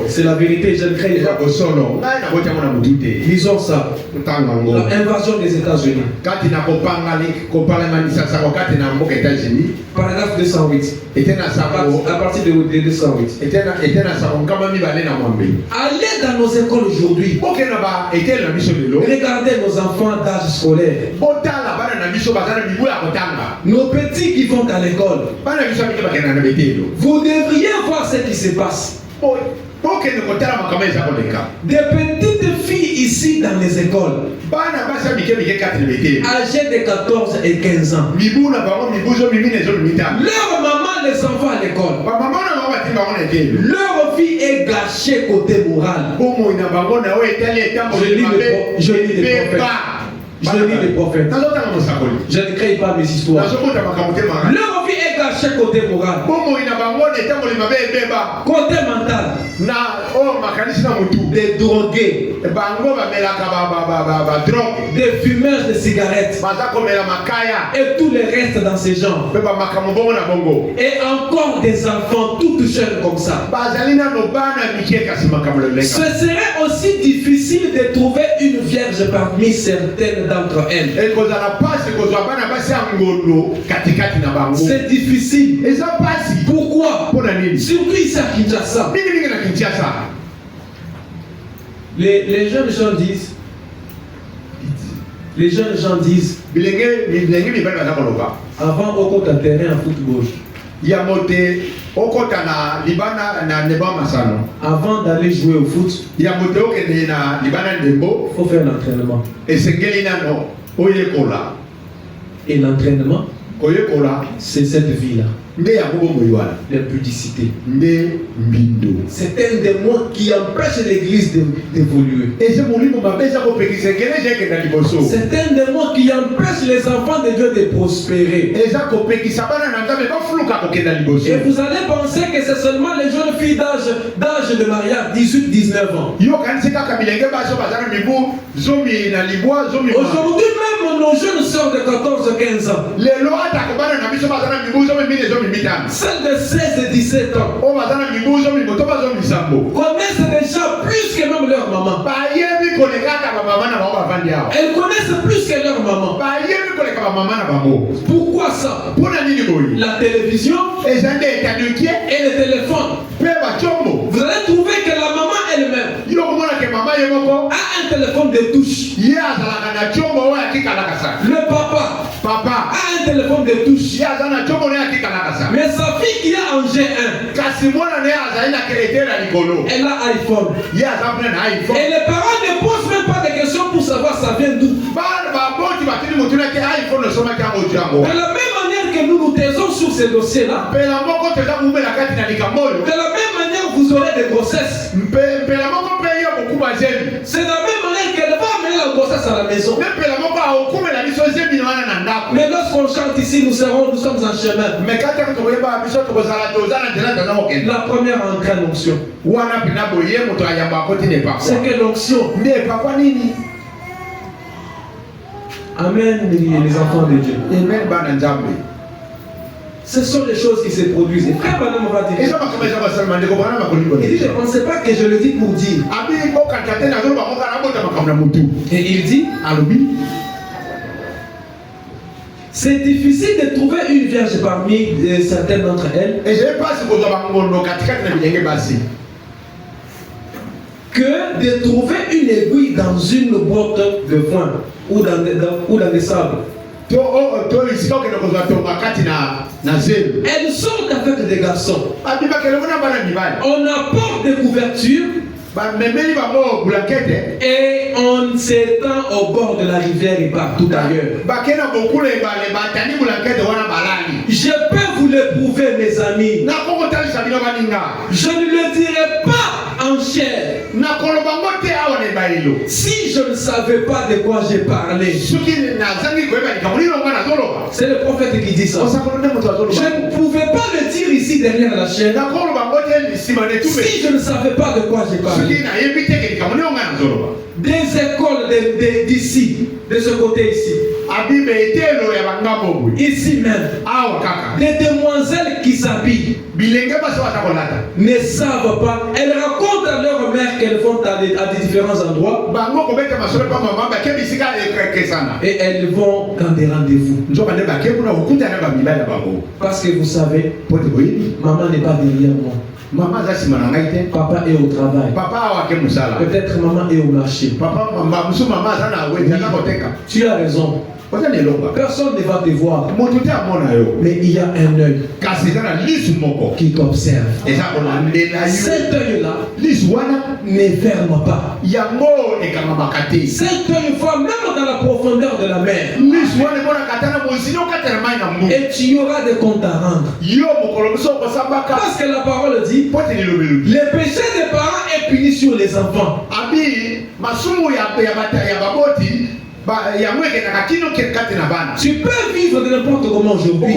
C'est la vérité, je le crée. Lisons ça. L'invasion des États-Unis. Paragraphe 208. À partir de 208. Allez dans nos écoles aujourd'hui. Regardez nos enfants d'âge scolaire. Nos petits qui vont à l'école. Vous devriez voir ce qui se passe. Des petites filles ici dans les écoles, âgées de 14 et 15 ans. Leur maman les envoie à l'école. Leur vie est gâchée côté moral. Je lis les prophètes. Je ne crée pas mes histoires. Leur vie est gâchée côté moral. Côté mental. Des drogués. Des fumeurs de cigarettes. Et tous les restes dans ces genres. Et encore des enfants tout jeunes comme ça. Ce serait aussi difficile de trouver une vierge parmi certaines d'entre elles. C'est difficile. Pourquoi? Surtout ici à Kinshasa. Les jeunes gens disent, avant au compte terrain en football, avant d'aller jouer au foot, il faut faire l'entraînement. Et l'entraînement, c'est cette vie-là. L'impudicité. C'est un démon qui empêche l'église d'évoluer. C'est un démon qui empêche les enfants de Dieu de prospérer. Et vous allez penser que c'est seulement les jeunes filles d'âge de mariage, 18-19 ans. Aujourd'hui même, nos jeunes sœurs de 14-15 ans, celles de 16 et 17 ans, connaissent déjà plus que même leur maman. Elles connaissent plus que leur maman. Pourquoi ça? La télévision et le téléphone. Vous allez trouver que la maman elle-même a un téléphone de touche. Le papa a un téléphone de touche. Mais sa fille qui a en G1, elle a iPhone. Et les parents ne posent même pas de questions pour savoir ça vient d'où. De la même manière que nous nous taisons sur ces dossiers-là, de la même manière vous aurez des grossesses. C'est de la même manière qu'elle va amener la grossesse à la maison. Mais lorsqu'on chante ici, nous sommes en chemin. La première entrée l'onction. C'est que l'onction. Amen, les enfants de Dieu. Ce sont les choses qui se produisent. Et frère Branham va dire. Il dit, je ne pensais pas que je le dis pour dire. Et il dit, c'est difficile de trouver une vierge parmi certaines d'entre elles. Que de trouver une aiguille dans une boîte de foin ou dans des sables. Elles sortent avec des garçons. On apporte des couvertures et on s'étend au bord de la rivière et partout ailleurs. Je peux vous le prouver, mes amis. Je ne le dirai pas en chair. Si je ne savais pas de quoi j'ai parlé. C'est le prophète qui dit ça. Je ne pouvais pas le dire ici derrière la chaîne. Si je ne savais pas de quoi j'ai parlé. Des écoles d'ici, de ce côté ici. Ici même. Des demoiselles qui s'habillent ne savent pas. Elles racontent à leur mère qu'elles vont à des différents endroits. Et elles vont dans des rendez-vous. Parce que vous savez, maman n'est pas derrière moi. Papa est au travail. Peut-être maman est au marché. Tu as raison. Personne ne va te voir. Mais il y a un œil qui t'observe. Cet œil-là ne ferme pas. Cet œil voit même dans la profondeur de la mer. Et tu auras des comptes à rendre. Parce que la parole dit, les péchés des parents est puni sur les enfants. Tu peux vivre de n'importe comment aujourd'hui.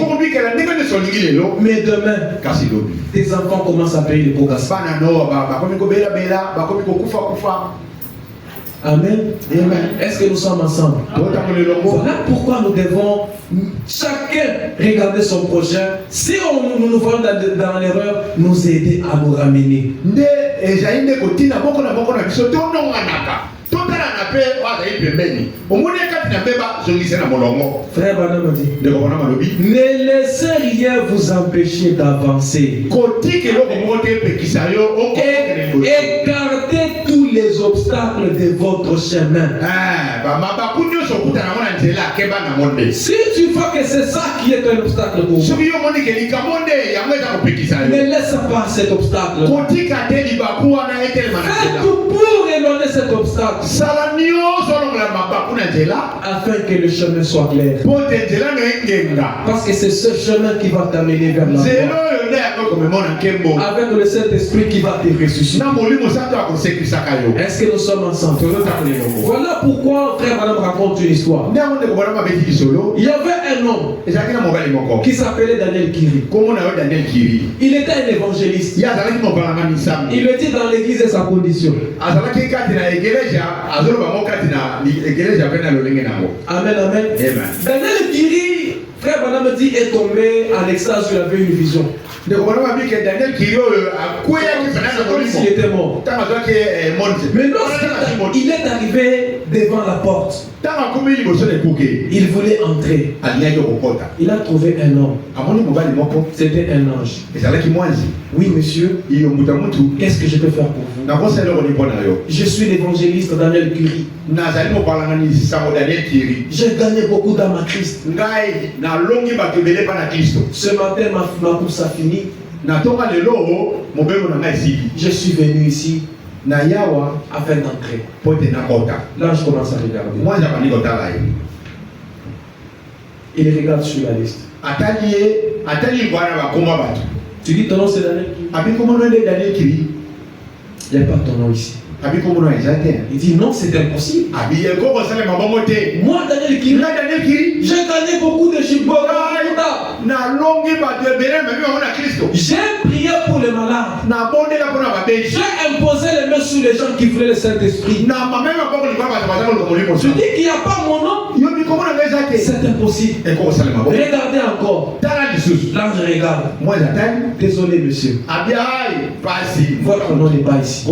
Mais demain, tes enfants commencent à payer les pots cassés. Amen. Amen. Est-ce que nous sommes ensemble? Voilà pourquoi nous devons chacun regarder son prochain. Si nous nous voyons dans l'erreur, nous aider à nous ramener. Frère Branham dit, ne laissez rien vous empêcher d'avancer. Écartez tous les obstacles notre chemin. Si tu vois que c'est ça qui est un obstacle pour vous, ne laisse pas cet obstacle. Fais tout pour éloigner cet obstacle afin que le chemin soit clair. Parce que c'est ce chemin qui va t'amener vers la voie. Avec le Saint-Esprit qui va te ressusciter. Est-ce que nous sommes ensemble? Voilà pourquoi frère madame raconte une histoire. Il y avait un homme qui s'appelait Daniel Kiri. Il était un évangéliste. Il le dit dans l'église et sa condition. Amen, amen. Daniel Kiri, frère madame dit, est tombé en extase, il avait une vision. Comme s'il était mort. Mais lorsqu'il est arrivé devant la porte, il voulait entrer. Il a trouvé un homme. C'était un ange. Oui, monsieur. Qu'est-ce que je peux faire pour vous? Je suis l'évangéliste Daniel Kiri. J'ai gagné beaucoup d'âmes à Christ. Ce matin, ma course a fini. Je suis venu ici afin d'entrer. L'ange commence à regarder. Il regarde sur la liste. Tu dis ton nom c'est Daniel Kiri. Il n'y a pas ton nom ici. Il dit non, c'est impossible. Moi, Daniel Kiri, j'ai gagné beaucoup de chiffres. J'ai prié pour les malades. J'ai imposé les mains sur les gens qui voulaient le Saint-Esprit. Tu dis qu'il n'y a pas mon nom. C'est impossible. Regardez encore. L'ange regarde. Désolé monsieur. Votre nom n'est pas ici.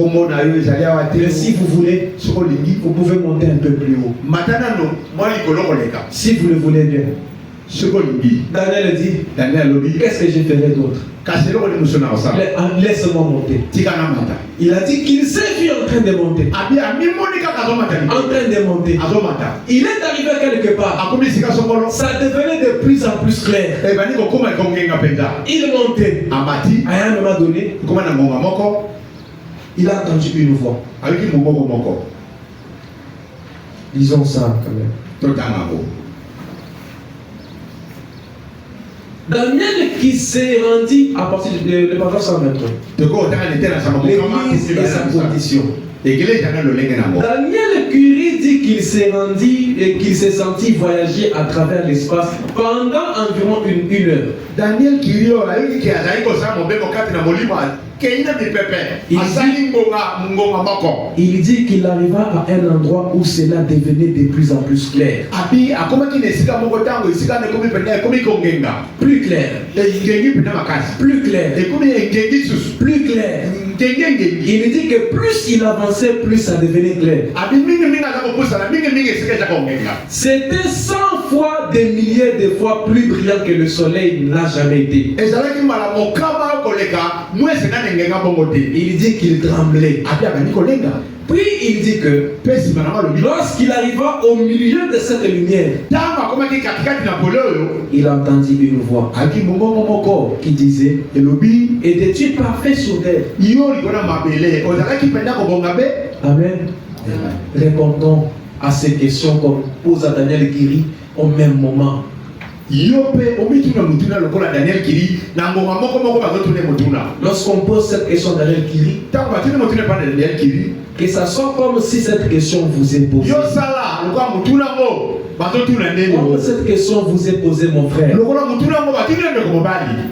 Mais si vous voulez, vous pouvez monter un peu plus haut. Si vous le voulez bien. Daniel dit, qu'est-ce que je ferai d'autre? Laisse-moi monter. Il a dit qu'il s'est vu en train de monter. En train de monter. Il est arrivé quelque part. Ça devenait de plus en plus clair. Il montait. À un moment donné, il a entendu une voix. Disons ça quand même. Daniel qui s'est rendu à partir de paragraphe 123. L'église et sa condition. Daniel Curie dit qu'il s'est rendu et qu'il s'est senti voyager à travers l'espace pendant environ une heure. Daniel Curie il dit qu'il arriva à un endroit où cela devenait de plus en plus clair. Plus clair. Plus clair. Plus clair. Il dit que plus il avançait, plus ça devenait clair. C'était 100 fois, des milliers de fois plus brillant que le soleil n'a jamais été. Il dit qu'il tremblait. Puis il dit que lorsqu'il arriva au milieu de cette lumière, il entendit une voix qui disait: étais-tu parfait sur terre? Amen. Répondons à ces questions comme pose à Daniel Kiri au même moment. Lorsqu'on pose cette question à Daniel Kiri, que ça soit comme si cette question vous est posée. Comme cette question vous est posée, mon frère,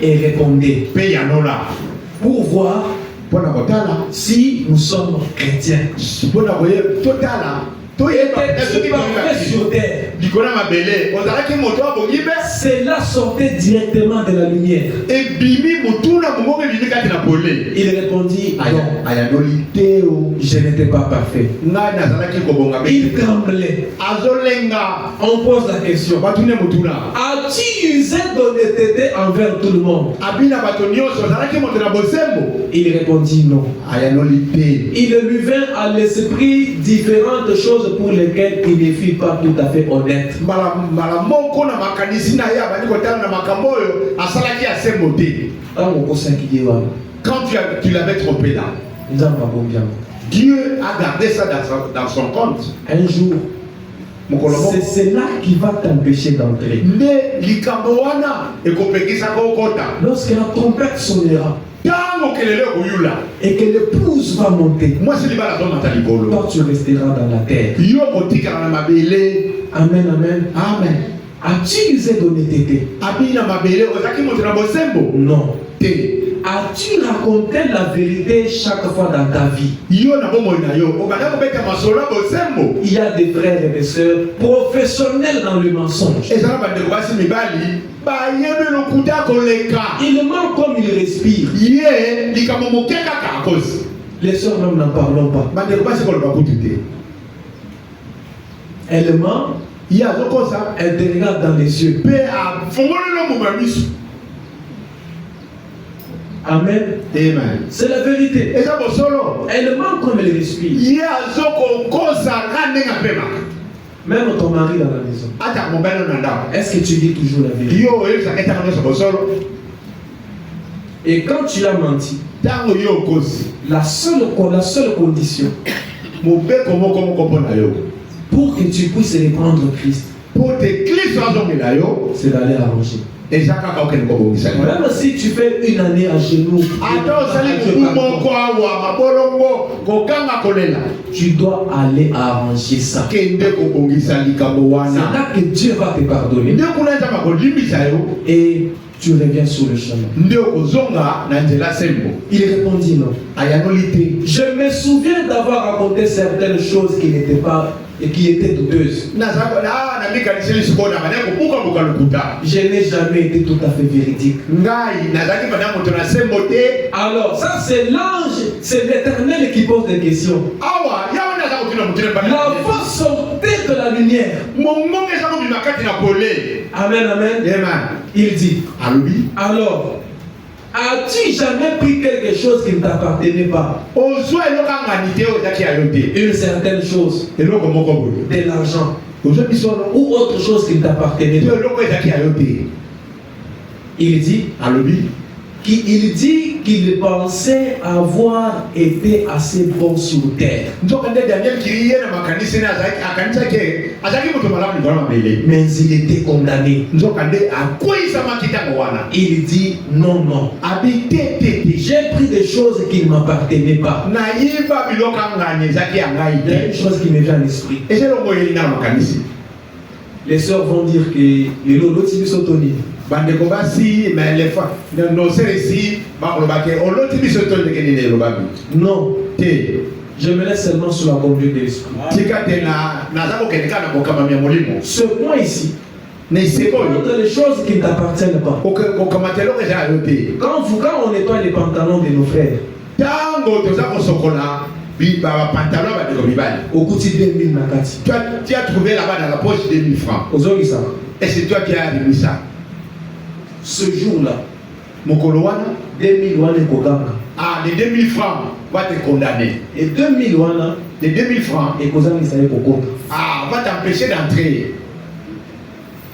et répondez pour voir si nous sommes chrétiens. Était-tu parfait sur terre? Cela sortait directement de la lumière. Il répondit, non, je n'étais pas parfait. Il tremblait. On pose la question, as-tu usé d'honnêteté envers tout le monde? Il répondit non. Il lui vint à l'esprit différentes choses pour lesquelles il ne fut pas tout à fait honnête. Quand tu l'avais trompé là, Dieu a gardé ça dans son compte. Un jour, c'est cela qui va t'empêcher d'entrer. Lorsque la trompette sonnera et que l'épouse va monter, toi tu resteras dans la terre. Amen, amen. Amen. As-tu usé d'honnêteté? Non. As-tu raconté la vérité chaque fois dans ta vie? Il y a des frères et des sœurs professionnels dans le mensonge. Ils mentent comme ils respirent. Les sœurs même n'en parlons pas. Elles mentent. Elle te regarde dans les yeux. Amen. Amen. C'est la vérité. Elle ment comme elle respire. Même ton mari dans la maison. Est-ce que tu dis toujours la vérité? Et quand tu as menti, la seule condition pour que tu puisses reprendre Christ, c'est d'aller arranger. Même si tu fais une année à genoux, tu dois aller arranger ça. C'est là que Dieu va te pardonner. Et tu reviens sur le chemin. Il répondit non. Je me souviens d'avoir raconté certaines choses qui n'étaient pas et qui étaient douteuses. Je n'ai jamais été tout à fait véridique. Alors ça c'est l'ange, c'est l'Éternel qui pose des questions. La voix sortait de la lumière. Amen, amen. Il dit, alors, as-tu jamais pris quelque chose qui ne t'appartenait pas? Une certaine chose, de l'argent, ou autre chose qui ne t'appartenait pas. Il dit, il dit qu'il pensait avoir été assez bon sur terre. Mais il était condamné. Il dit non, non. J'ai pris des choses qui ne m'appartenaient pas. Il y a une chose qui me vient à l'esprit. Les sœurs vont dire que l'autre s'autonise. Non, je me laisse seulement sous la conduite de l'esprit. Ce point ici, c'est contre les choses qui ne t'appartiennent pas. Quand on nettoie les pantalons de nos frères, au coût de 2000 nakati, tu as trouvé là-bas dans la poche 2000 francs. Et c'est toi qui as remis ça. Ce jour-là, 2000 ah, les 2000 francs va te condamner. Et 2000 les 2000 francs ah, va t'empêcher d'entrer.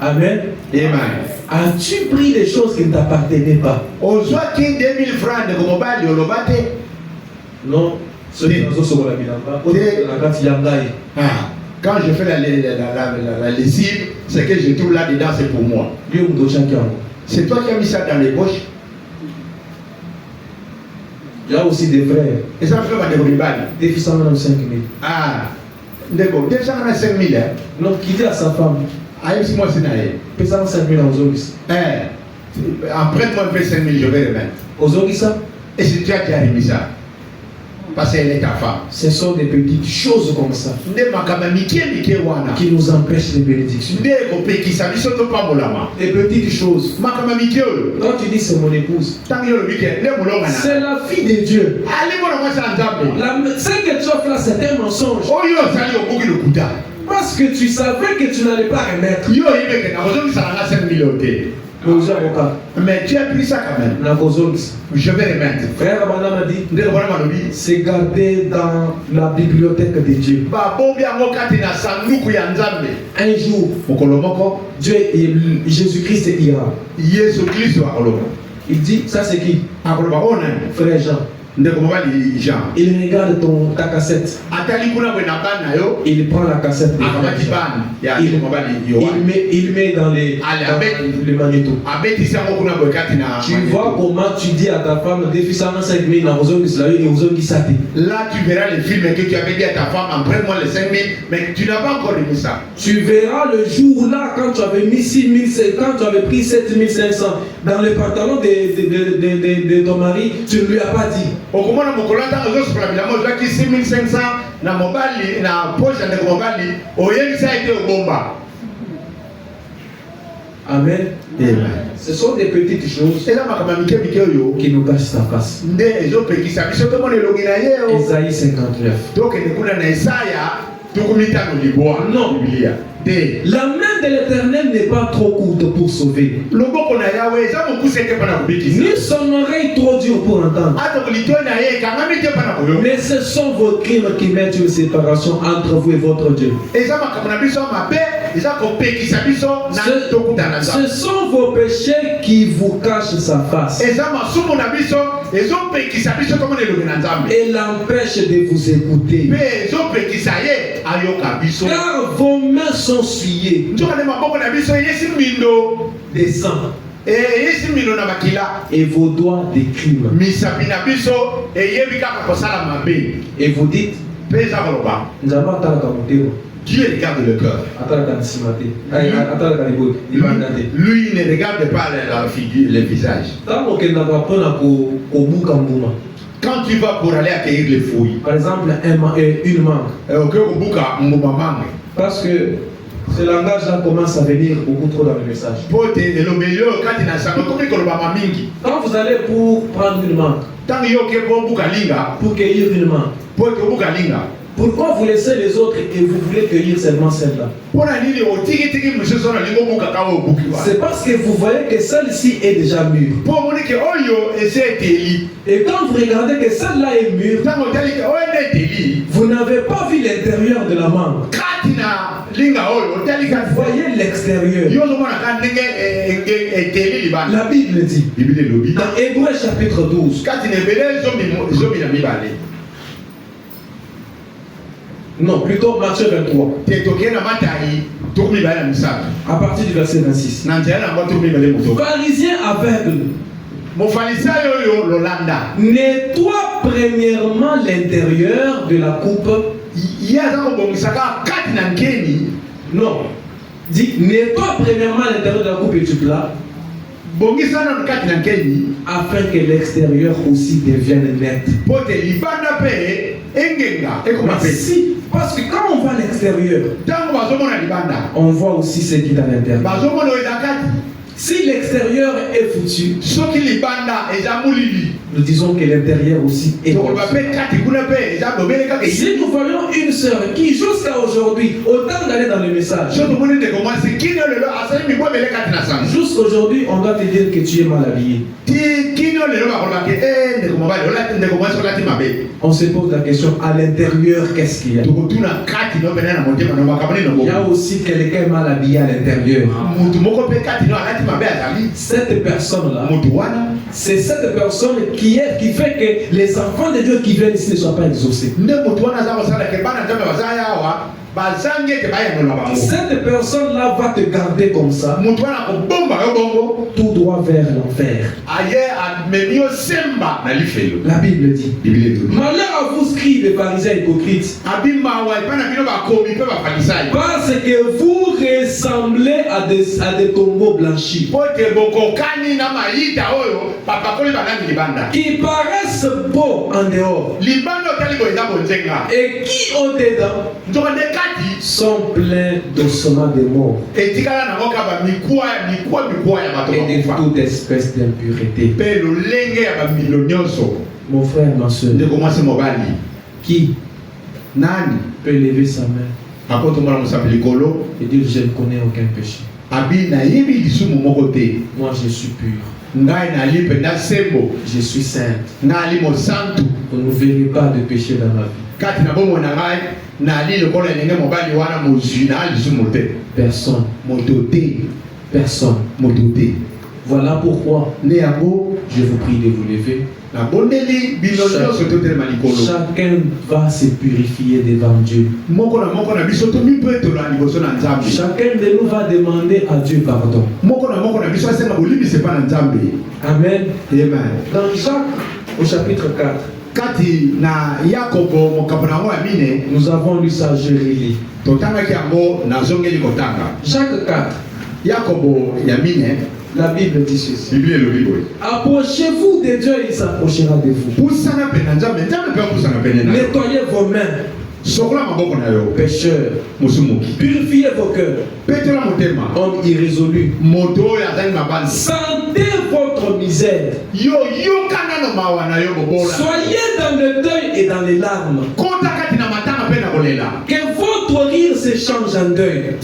Amen. Amen. As-tu pris des choses qui ne t'appartenaient pas? On soit qui 2000 francs de Gomobali au Lobate? Non. Quand je fais la lessive, ce que je trouve là-dedans, c'est pour moi. C'est toi qui as mis ça dans les poches. Il y a aussi des frères. Et ça fait des fils en 5 000. Ah, d'accord. 205 000. Non, quitter à sa femme. Ah, si moi c'est naïf. Pesant 5 000 aux Ogis. Après moi, je fais 5 000, je vais remettre. Aux Ogis, ça? Et c'est toi qui as remis ça. parce qu'elle est ta femme. Ce sont des petites choses comme ça Nde makama mike mike wana. qui nous empêchent les bénédictions. Nde kopekisa biso to pambolama. Des petites choses. Makama mike oyo. Quand tu dis c'est mon épouse, Tangi yo lobike nde mulonga na. c'est la fille de Dieu. Ali mona kwa sa nzambe. Ce que tu offres là, c'est un mensonge. Oyo sali obuki lokuta. Parce que tu savais que tu n'allais pas remettre. Yo yibeke na ozongi sa na 5 millions te. Mais tu as pris ça quand même. Je vais remettre. Frère Abana m'a dit, c'est gardé dans la bibliothèque de Dieu. Un jour, Dieu et Jésus-Christ ira. Il dit, ça c'est qui? Frère Jean. Il regarde ta cassette. Il prend la cassette. Il met dans le magnéto. Tu vois comment tu dis à ta femme, là tu verras les films que tu avais dit à ta femme, emprunte-moi les 5 000, mais tu n'as pas encore remis ça. Tu verras le jour là quand tu avais mis 6 000, quand tu avais pris 7 500 dans le pantalon de ton mari, tu ne lui as pas dit. Au moment où on a 6 500 na mobali na poche de mobali, ça a été au bomba. Amen. Ce sont des petites choses qui nous cachent sa face. Isaïe 59. Non. La main de l'Éternel n'est pas trop courte pour sauver, ni son oreille trop dure pour entendre. Mais ce sont vos crimes qui mettent une séparation entre vous et votre Dieu. Ce sont vos péchés qui vous cachent sa face et l'empêchent de vous écouter. Car vos mains sont souillées de sang et vos doigts des crimes. Et vous dites, Dieu regarde le cœur. Lui il ne regarde pas la figure, le visage. Quand tu vas pour aller accueillir les fouilles, par exemple une mangue, parce que ce langage-là commence à venir beaucoup trop dans le message. Quand vous allez pour prendre une mangue, pour cueillir une mangue, pourquoi vous laissez les autres et vous voulez cueillir seulement celle-là? C'est parce que vous voyez que celle-ci est déjà mûre. Et quand vous regardez que celle-là est mûre, vous n'avez pas vu l'intérieur de la mangue. Vous voyez l'extérieur. La Bible dit, dans Hébreux chapitre 12, non, plutôt Matthieu 23. À partir du verset 26. Pharisien aveugle, nettoie premièrement l'intérieur de la coupe. Non. Dit, nettoie premièrement l'intérieur de la coupe et du plat, afin que l'extérieur aussi devienne net. Si, parce que quand on va à l'extérieur, on voit aussi ce qui est à l'intérieur. Si l'extérieur est foutu, nous disons que l'intérieur aussi est foutu. Si nous voyons une sœur qui jusqu'à aujourd'hui, autant d'aller dans le message, jusqu'à aujourd'hui, on doit te dire que tu es mal habillé. On se pose la question, à l'intérieur, qu'est-ce qu'il y a? Il y a aussi quelqu'un mal habillé à l'intérieur. Cette personne-là, c'est cette personne qui fait que les enfants de Dieu qui viennent ici ne soient pas exaucés. Cette personne-là va te garder comme ça, tout droit vers l'enfer. La Bible dit, malheur à vous scribes les pharisiens hypocrites. Parce que vous ressemblez à des tombeaux blanchis. Qui paraissent beaux en dehors. Et qui au dedans sont pleins d'ossements de mort. Et de toute espèce d'impureté. Mon frère, ma soeur, qui peut lever sa main et dire je ne connais aucun péché. Moi je suis pur. Je suis sainte. Vous ne verrez pas de péché dans ma vie. Personne. Personne. Voilà pourquoi je vous prie de vous lever. Chacun va se purifier devant Dieu. Chacun de nous va demander à Dieu pardon. Amen. Dans Jacques au chapitre 4, nous avons lu ça, je relis. Jacques 4. La Bible dit ceci. Approchez-vous de Dieu et il s'approchera de vous. Nettoyez vos mains, pécheurs. Purifiez vos cœurs, hommes irrésolus. Sentez votre misère. Soyez dans le deuil et dans les larmes. Que votre rire se change en deuil.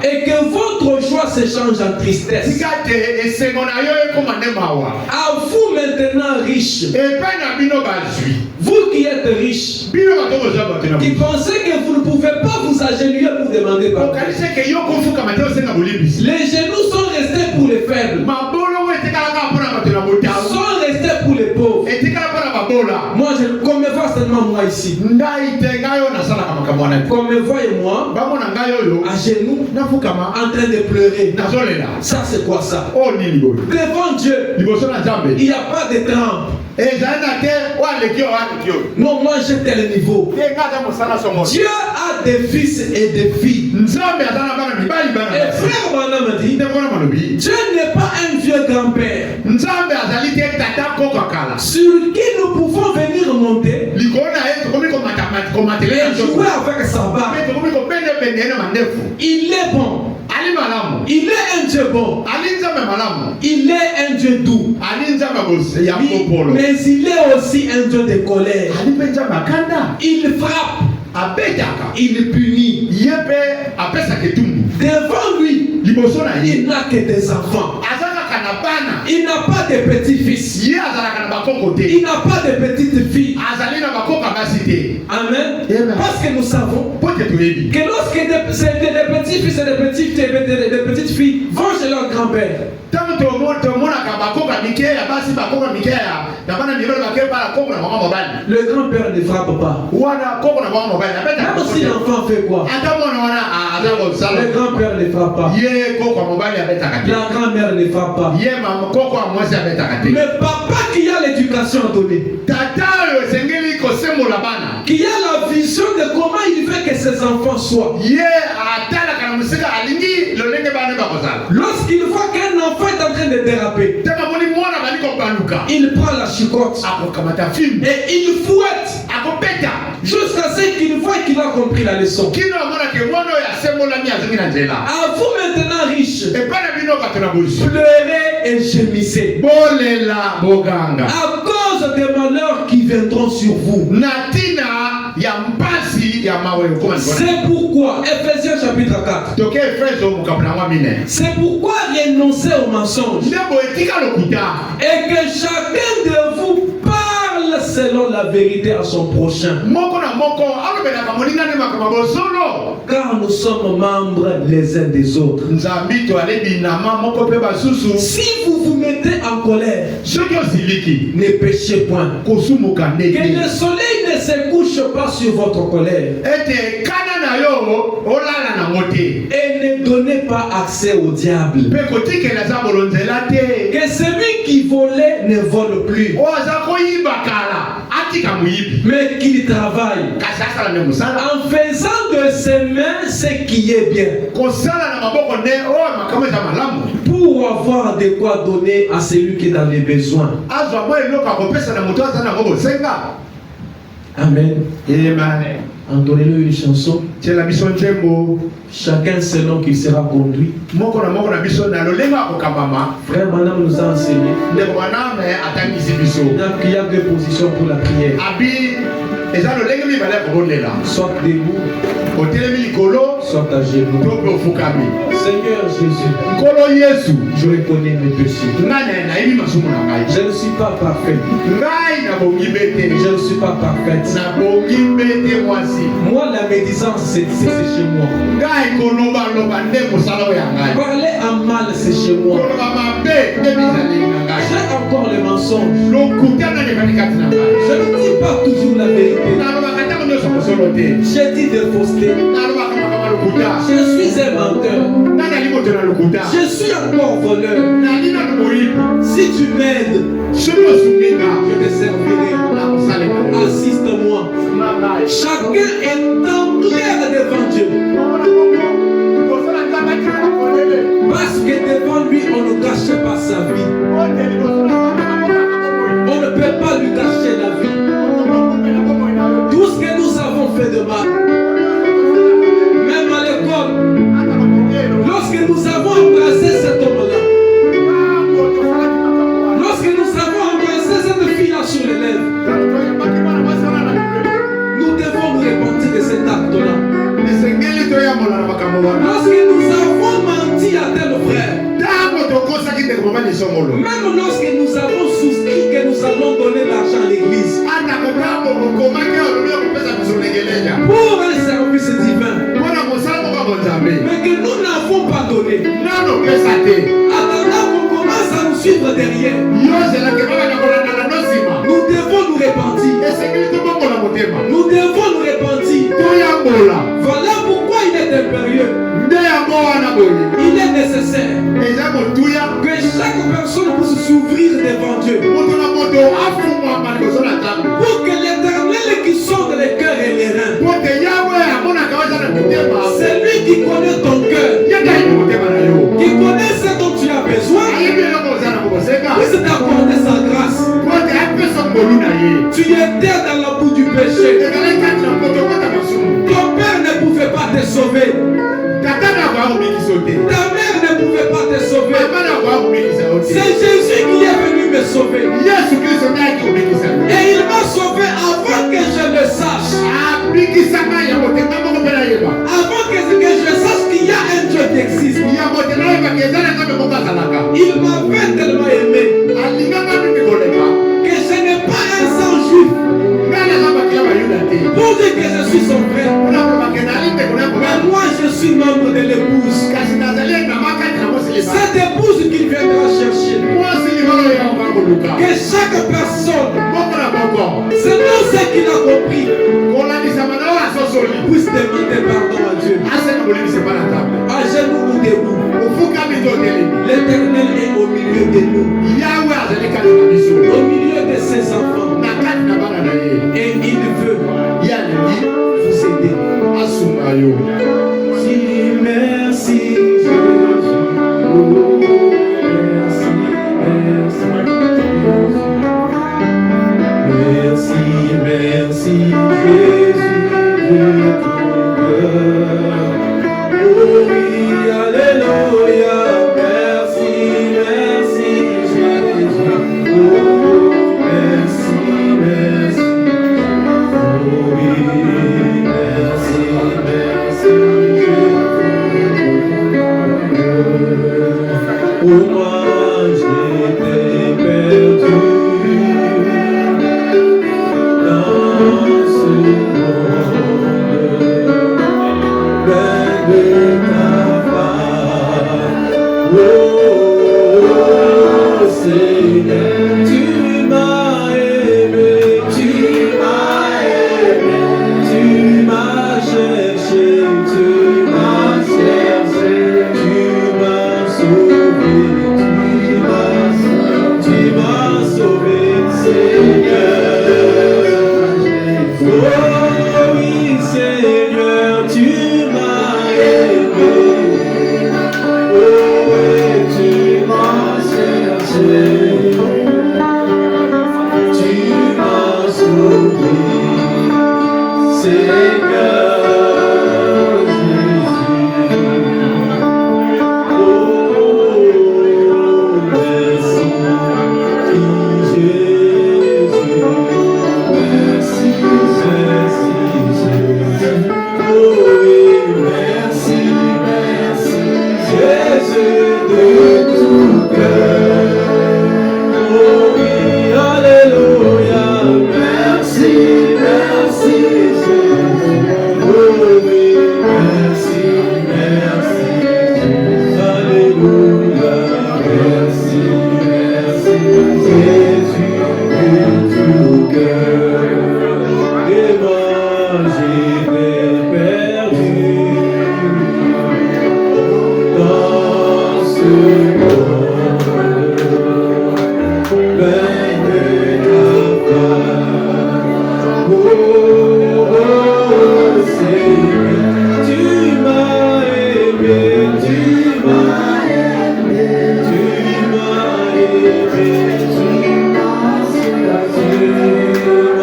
Et que votre joie se change en tristesse. À vous maintenant riches. Vous qui êtes riches, qui pensez que vous ne pouvez pas vous agenouiller pour demander pardon. Les genoux sont restés pour les faibles. Sont restés pour les pauvres. Moi, comme me voit seulement moi ici. Comme me voyez moi, à genoux, en train de pleurer. Ça c'est quoi ça? Devant Dieu, il n'y a pas de trempe. Non, moi j'ai tel niveau. Dieu a des fils et des filles. Et frère Branham m'a dit, Dieu n'est pas un vieux grand-père sur qui nous pouvons venir monter et jouer avec sa barbe. Il est bon. Il est un Dieu bon. Il est un Dieu doux. Mais il est aussi un Dieu de colère. Il frappe. Il punit. Devant lui, il n'a que des enfants. Il n'a pas de petits-fils. Il n'a pas de petites filles. Amen. Parce que nous savons que lorsque des petits-fils et des petites filles vont chez leur grand-père, le grand-père ne frappe pas. Même si l'enfant fait quoi, le grand-père ne frappe pas. La grand-mère ne frappe pas. Mais papa qui a l'éducation à donner, qui a la vision de comment il veut que ses enfants soient, lorsqu'il voit qu'un enfant est en train de déraper, il prend la chicotte et il fouette jusqu'à ce qu'il voit qu'il a compris la leçon. À vous maintenant riches, pleurez et gémissez à cause des malheurs qui viendront sur vous. C'est pourquoi, Ephésiens chapitre 4, c'est pourquoi renoncez au mensonge et que chacun de vous parle selon la vérité à son prochain. Car nous sommes membres les uns des autres. Si vous vous mettez en colère, ne péchez point. Que le soleil ne se couche pas sur votre colère. Et ne donnez pas accès au diable. Que celui qui volait ne vole plus, mais qu'il travaille en faisant de ses mains ce qui est bien, pour avoir de quoi donner à celui qui est dans les besoins. Amen. Entonnez-le une chanson. Chacun selon qu'il sera conduit. Frère Madame nous a enseigné. Il y a deux positions pour la prière. Soit debout, soit à genoux. Seigneur Jésus, je reconnais mes péchés. Je ne suis pas parfait. Je ne suis pas parfaite. Moi, la médisance, c'est chez moi. Parler en mal, c'est chez moi. J'ai encore les mensonges. Je ne dis pas toujours la vérité. J'ai dit des faussetés. Je suis un menteur. Je suis encore voleur. Si tu m'aides, je te servirai. Assiste-moi. Chacun est en clair devant Dieu. Parce que devant lui, on ne cache pas sa vie. On ne peut pas lui cacher la vie. Tout ce que nous avons fait de mal, même à l'école, lorsque nous avons embrassé cet homme-là, lorsque nous avons embrassé cette fille-là sur les lèvres, nous devons nous repentir de cet acte-là. Lorsque nous avons menti à tel frère, même lorsque nous avons souscrit que nous allons donner l'argent à l'église pour un service divin, mais que nous n'avons pas donné, attendant qu'on commence à nous suivre derrière, nous devons nous repentir. Nous devons nous repentir. Voilà pourquoi il est impérieux. Il est nécessaire que chaque personne puisse s'ouvrir devant Dieu, pour que l'Éternel qui sonde les cœurs et les reins, c'est lui qui connaît ton cœur, qui connaît ce dont tu as besoin, puisse t'apporter sa grâce. Tu étais dans la boue du péché. Ton père ne pouvait pas te sauver. Ta mère ne pouvait pas te sauver. C'est Jésus qui est venu me sauver. Et il m'a sauvé avant que je le sache. Avant que je sache qu'il y a un Dieu qui existe. Il m'avait tellement aimé que je n'ai pas un sang juif pour dire que je suis son frère. Mais moi je suis membre de l'épouse. Cette épouse qu'il viendra chercher. Que chaque personne, selon ce qu'il a compris, puisse demander pardon à Dieu. À genoux ou debout. L'Éternel est au milieu de nous, au milieu de ses enfants, et il veut vous aider. Merci Jésus. Oh, merci, merci Jésus de ton cœur. Oh oui, alléluia. Merci, merci Jésus. Oh, merci, merci. Oh oui, merci, merci Jésus. Pour moi, j'étais perdu dans ce et moi j'étais perdu dans ce monde plein de cafards. Oh Seigneur, tu m'as aimé, tu m'as aimé, tu m'as aimé, tu m'as aimé.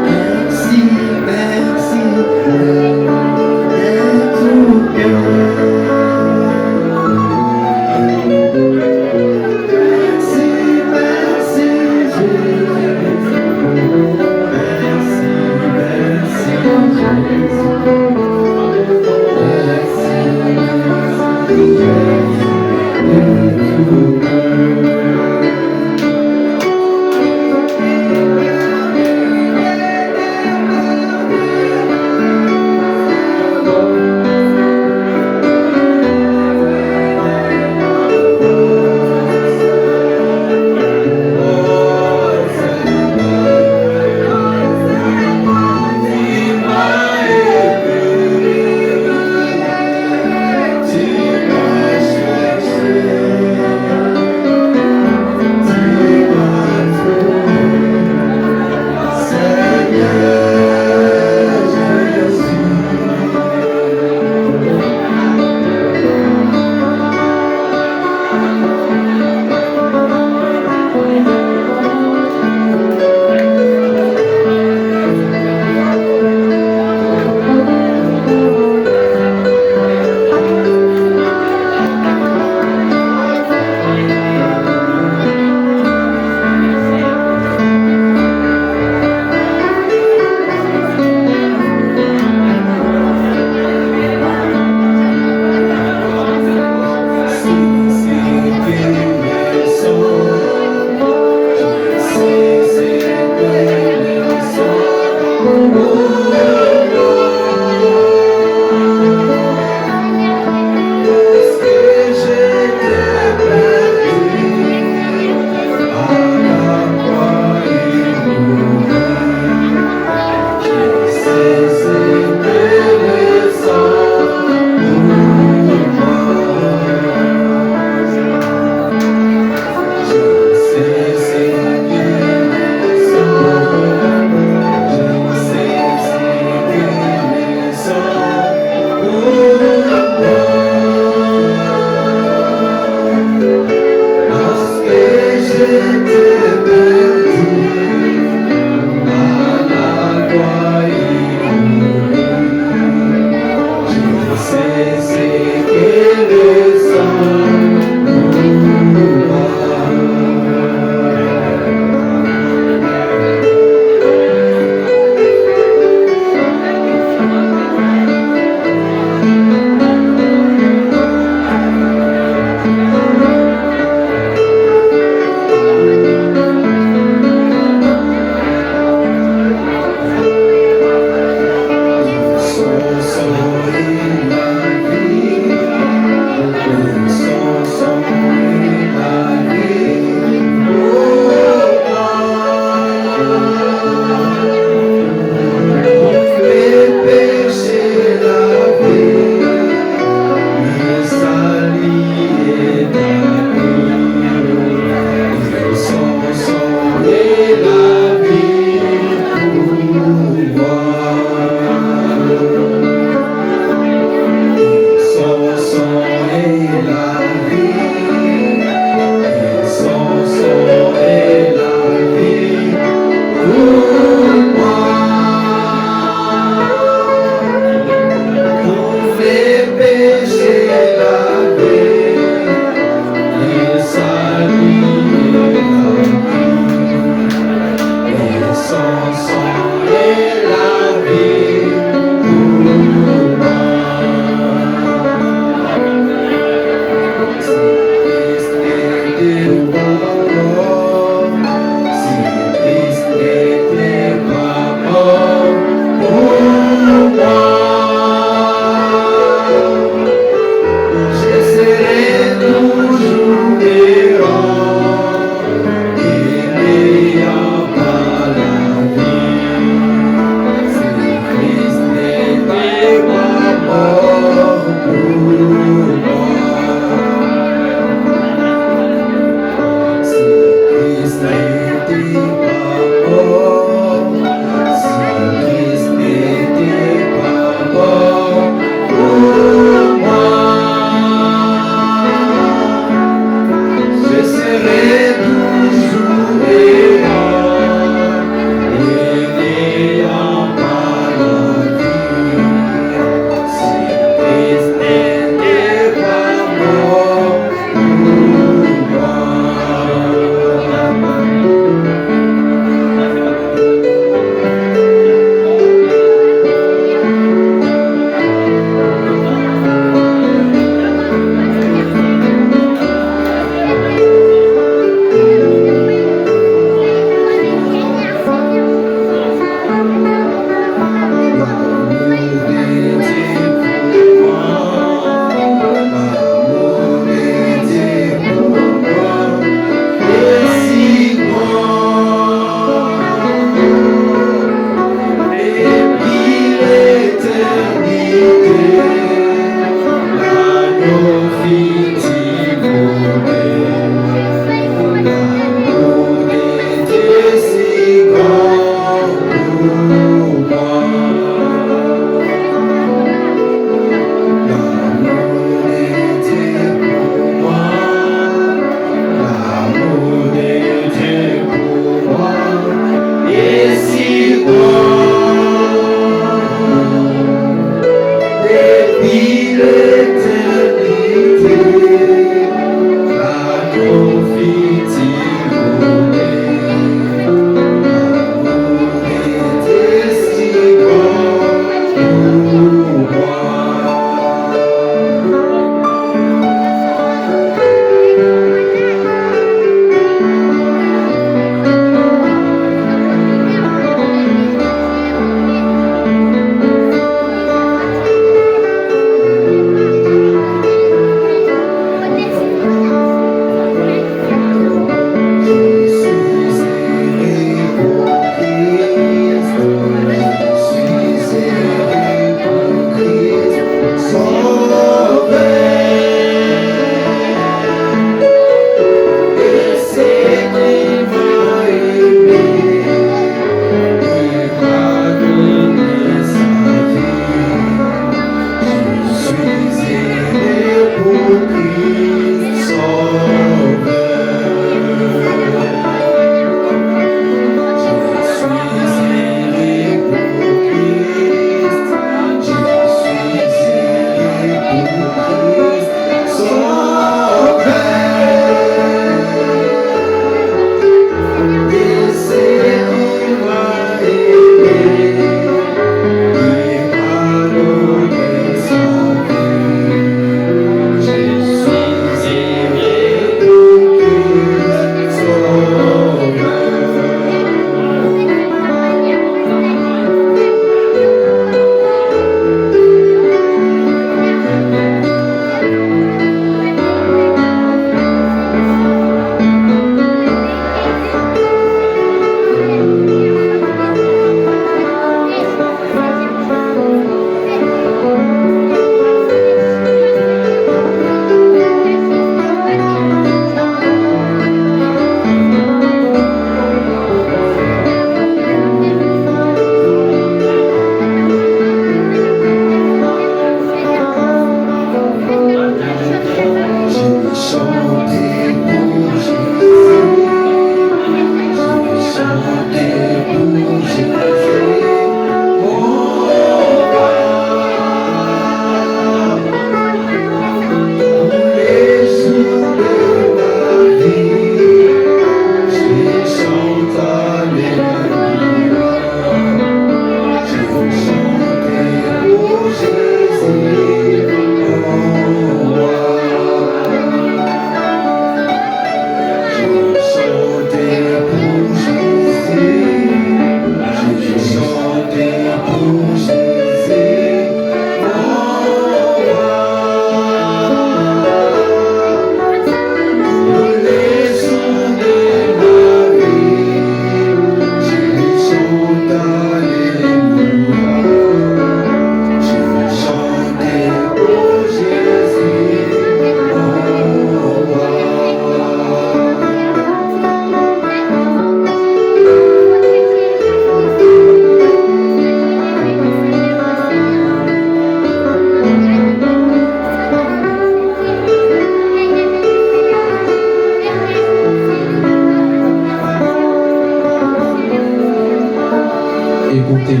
Écoutez,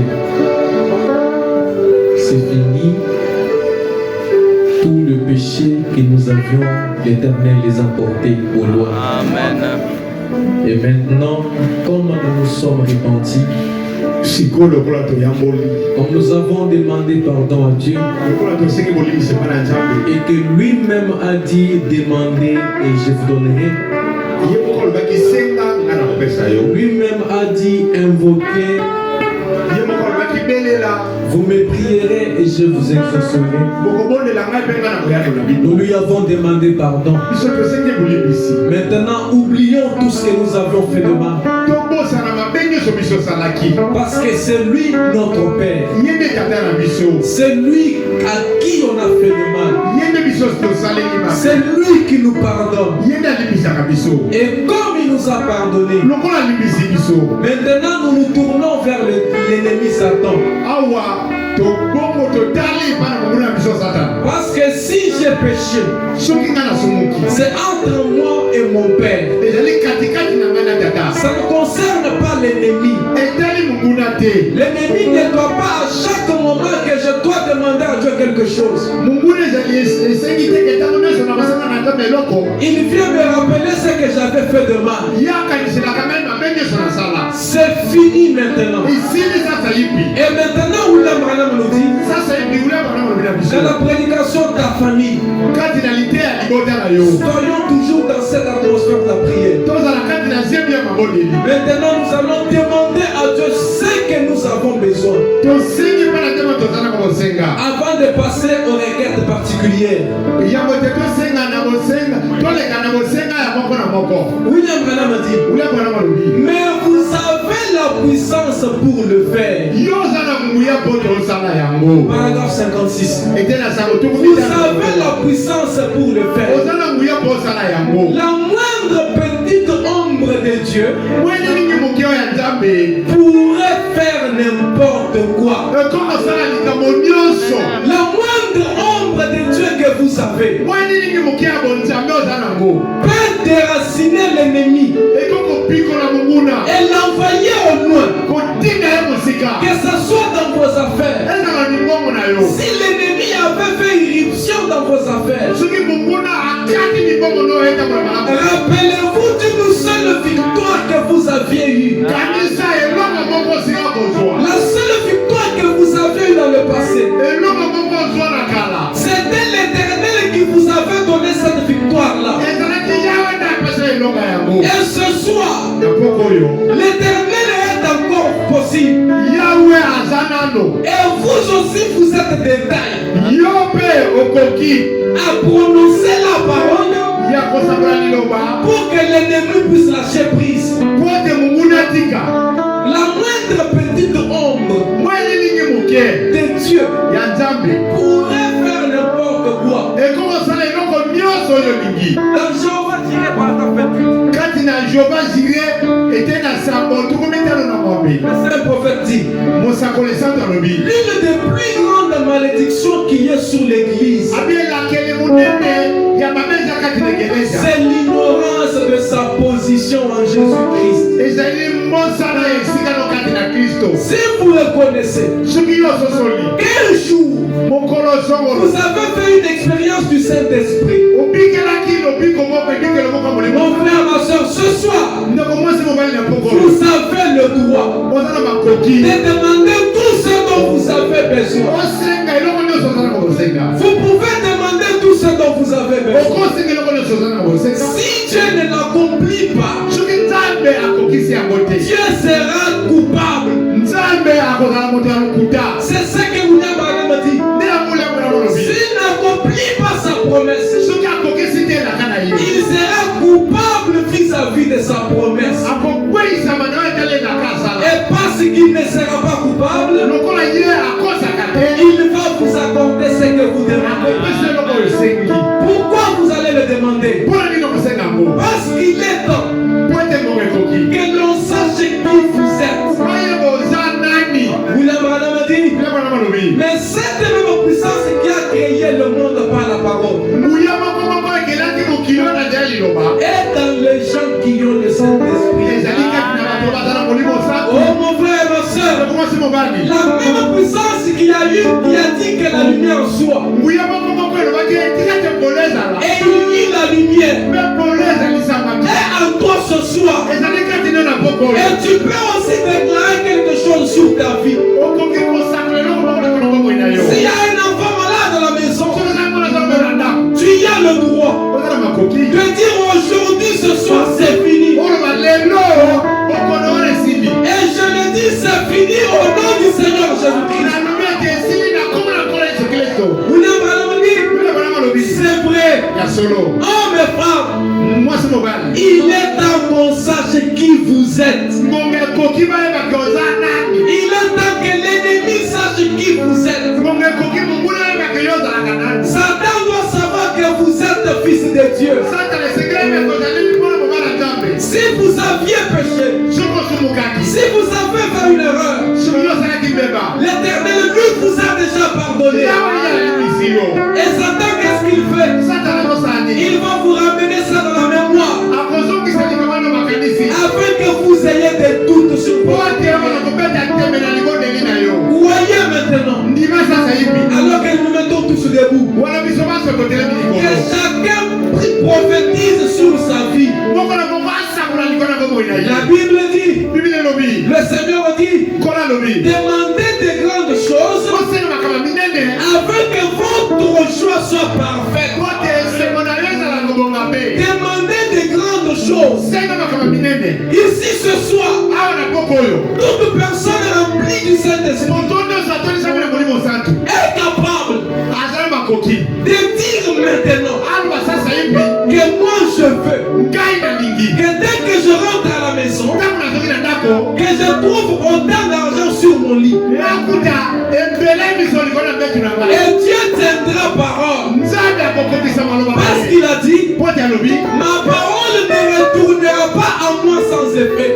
c'est fini. Tout le péché que nous avions, l'Éternel les a portés au loin. Amen. Et maintenant, comme nous nous sommes repentis, comme nous avons demandé pardon à Dieu, et que lui-même a dit demandez et je vous donnerai, lui-même a dit invoquez, vous me prierez et je vous exaucerai. Nous lui avons demandé pardon. Maintenant, oublions tout ce que nous avions fait de mal. Parce que c'est lui notre Père. C'est lui à qui on a fait le mal. C'est lui qui nous pardonne. Et comme il nous a pardonné, maintenant nous nous tournons vers l'ennemi Satan. Parce que si j'ai péché, c'est entre moi et mon Père. Ça ne concerne pas l'ennemi. L'ennemi ne doit pas à chaque moment que je dois demander à Dieu quelque chose. Il vient me rappeler ce que j'avais fait de mal. C'est fini maintenant. Et maintenant, William Branham nous dit, dans la prédication de ta famille, soyons toujours dans cette atmosphère de la prière. Maintenant, nous allons demander à Dieu ce que nous avons besoin avant de passer aux requêtes particulières. William Branham dit, mais vous avez la puissance pour le faire. Paragraphe 56. Vous avez la puissance pour le faire. La moindre petite ombre de Dieu pourrait faire n'importe quoi. La moindre ombre de Dieu que vous avez peut déraciner l'ennemi et l'envoyer au loin. Que ce soit dans vos affaires. Si l'ennemi avait fait irruption dans vos affaires, rappelez-vous d'une seule victoire que vous aviez eue. La seule victoire que vous avez eue dans le passé, c'était l'Éternel qui vous avait donné cette victoire-là. Et ce soir, l'Éternel est encore possible. Et vous aussi, vous êtes des tailles à prononcer la parole pour que l'ennemi puisse lâcher prise. La moindre petite ombre de Dieu pourrait faire n'importe quoi. Dans Jéhovah tiré par la fête. C'est un prophète dit, l'une des plus grandes malédictions qu'il y ait sur l'église, c'est l'ignorance de sa position en Jésus-Christ. Si vous reconnaissez quel jour vous avez fait une expérience du Saint-Esprit, mon frère, ma soeur, ce soir, vous avez le droit de demander tout ce dont vous avez besoin. Vous pouvez demander tout ce dont vous avez besoin. Si Dieu ne l'accomplit pas, Dieu sera coupable. C'est ce que William Branham dit. S'il n'accomplit pas sa promesse, il sera coupable vis-à-vis de sa promesse. Et parce qu'il ne sera pas coupable, il va vous accorder ce que vous demandez. Pourquoi vous allez le demander? Parce qu'il est temps que l'on sache qui vous êtes. William Branham dit, mais cette même puissance qui a créé le monde par la parole est dans les gens qui ont le Saint-Esprit. Oh mon frère et ma soeur, la même puissance qui a dit que la lumière soit, et il dit la lumière est en toi ce soir. Et tu peux aussi déclarer quelque chose sur ta vie. S'il y a un enfant malade dans la maison, tu y as le droit de dire aujourd'hui, ce soir, c'est fini. Et je le dis, c'est fini au nom du Seigneur Jésus-Christ. William Branham dit, c'est vrai. Oh mes frères, il est temps qu'on sache qui vous êtes. Il est temps que l'ennemi sache qui vous êtes. Satan doit savoir que vous êtes fils de Dieu. Si vous aviez péché, si vous avez fait une erreur, l'Éternel lui vous a déjà pardonné. Et Satan, qu'est-ce qu'il fait? Il va vous ramener ça dans la mémoire, afin que vous ayez des doutes sur vous. Croyez maintenant, alors que nous mettons tous debout, que chacun prophétise sur sa vie. La Bible dit, le Seigneur dit, demandez des grandes choses afin que votre choix soit parfait. Demandez des grandes choses. Ici ce soir, toute personne remplie du Saint-Esprit est capable de dire maintenant que moi je veux que dès que je rentre à la maison, que je trouve autant d'argent sur mon lit. Et Dieu tiendra parole. Parce qu'il a dit, ma parole ne retournera pas à moi sans effet.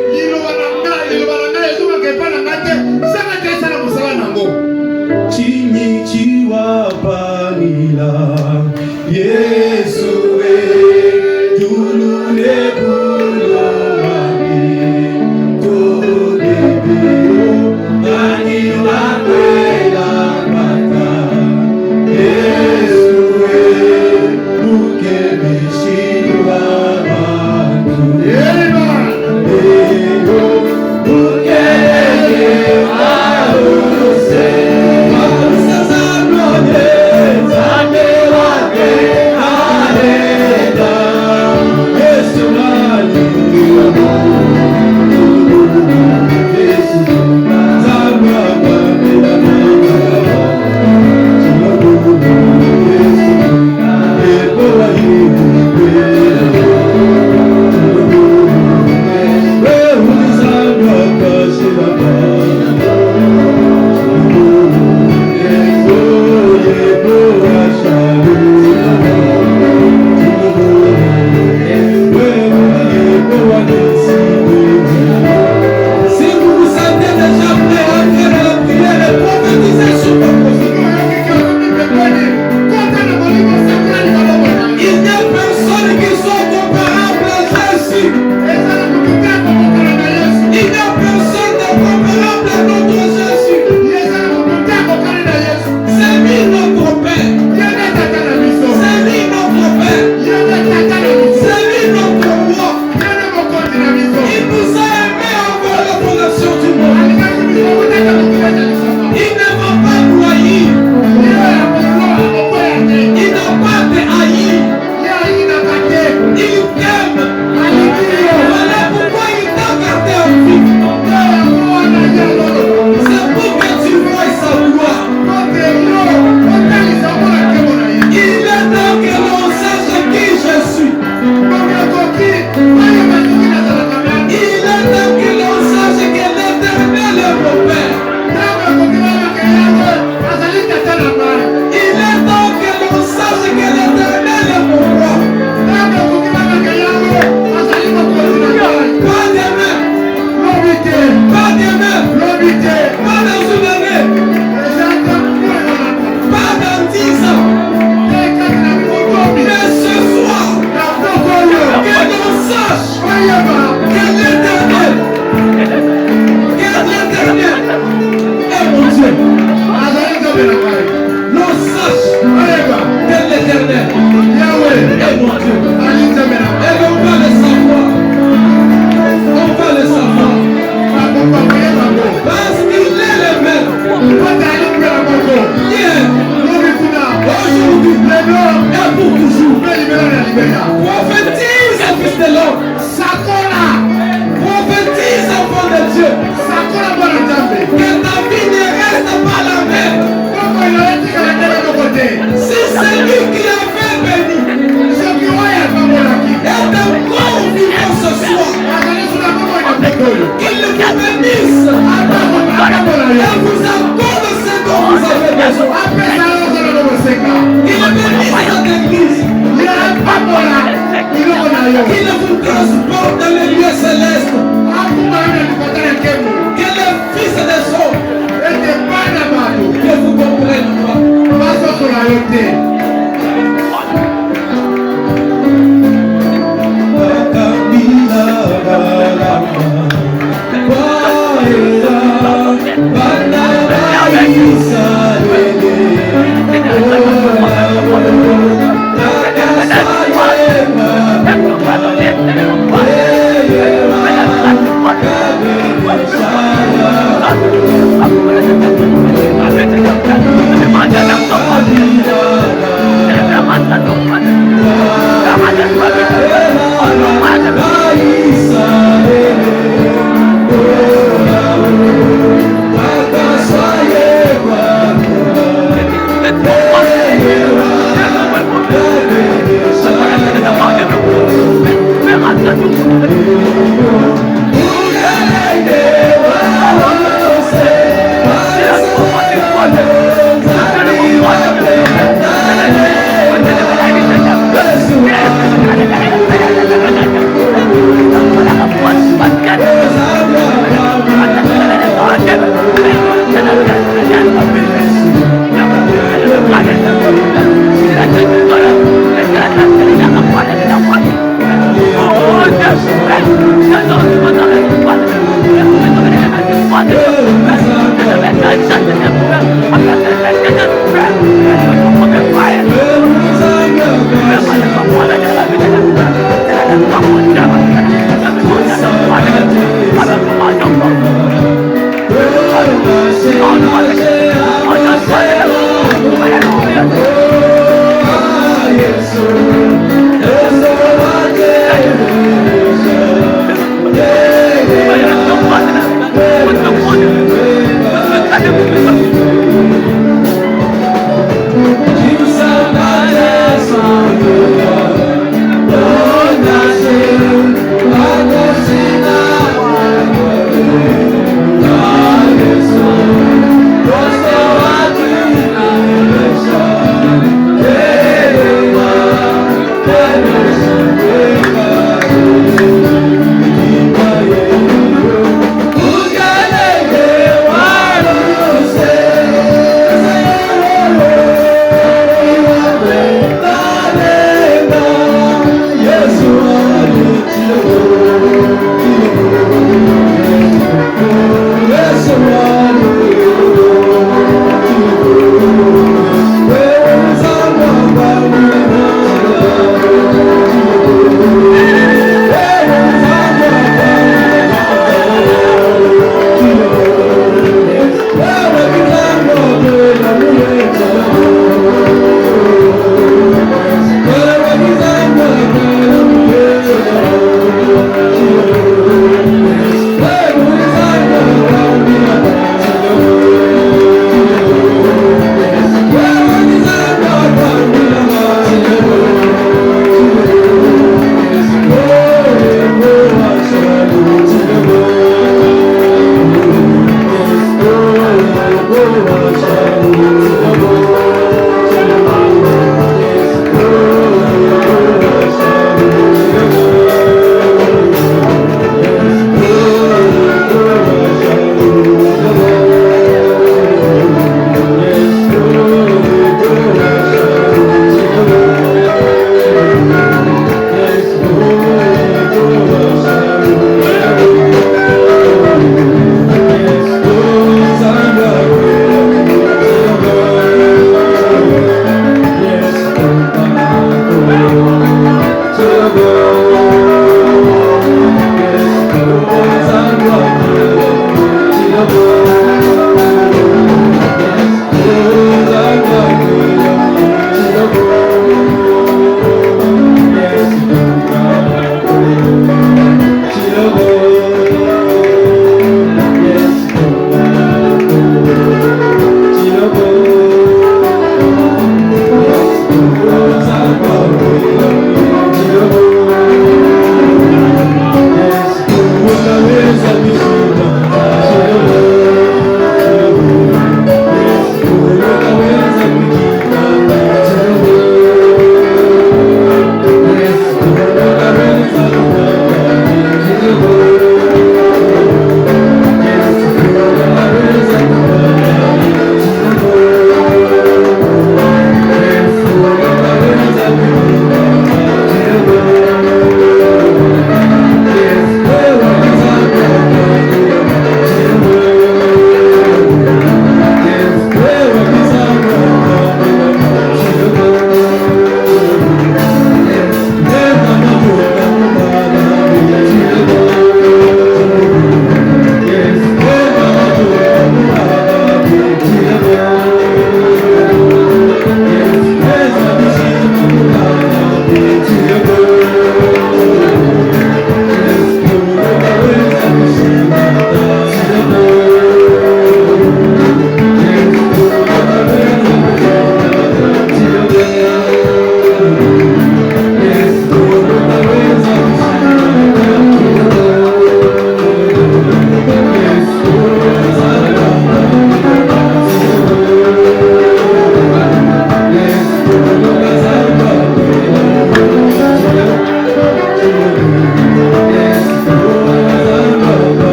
Chini chiwa panila Yesue tulune bulomani kodebio aniwa kwela mata Yesue mukebishiwa bantu Eyo Prophétise, fils de l'homme. Prophétise, enfant de Dieu. Que ta vie ne reste pas la même. Si c'est lui qui a fait béni, est encore vivant ce soir. Qu'il ne vous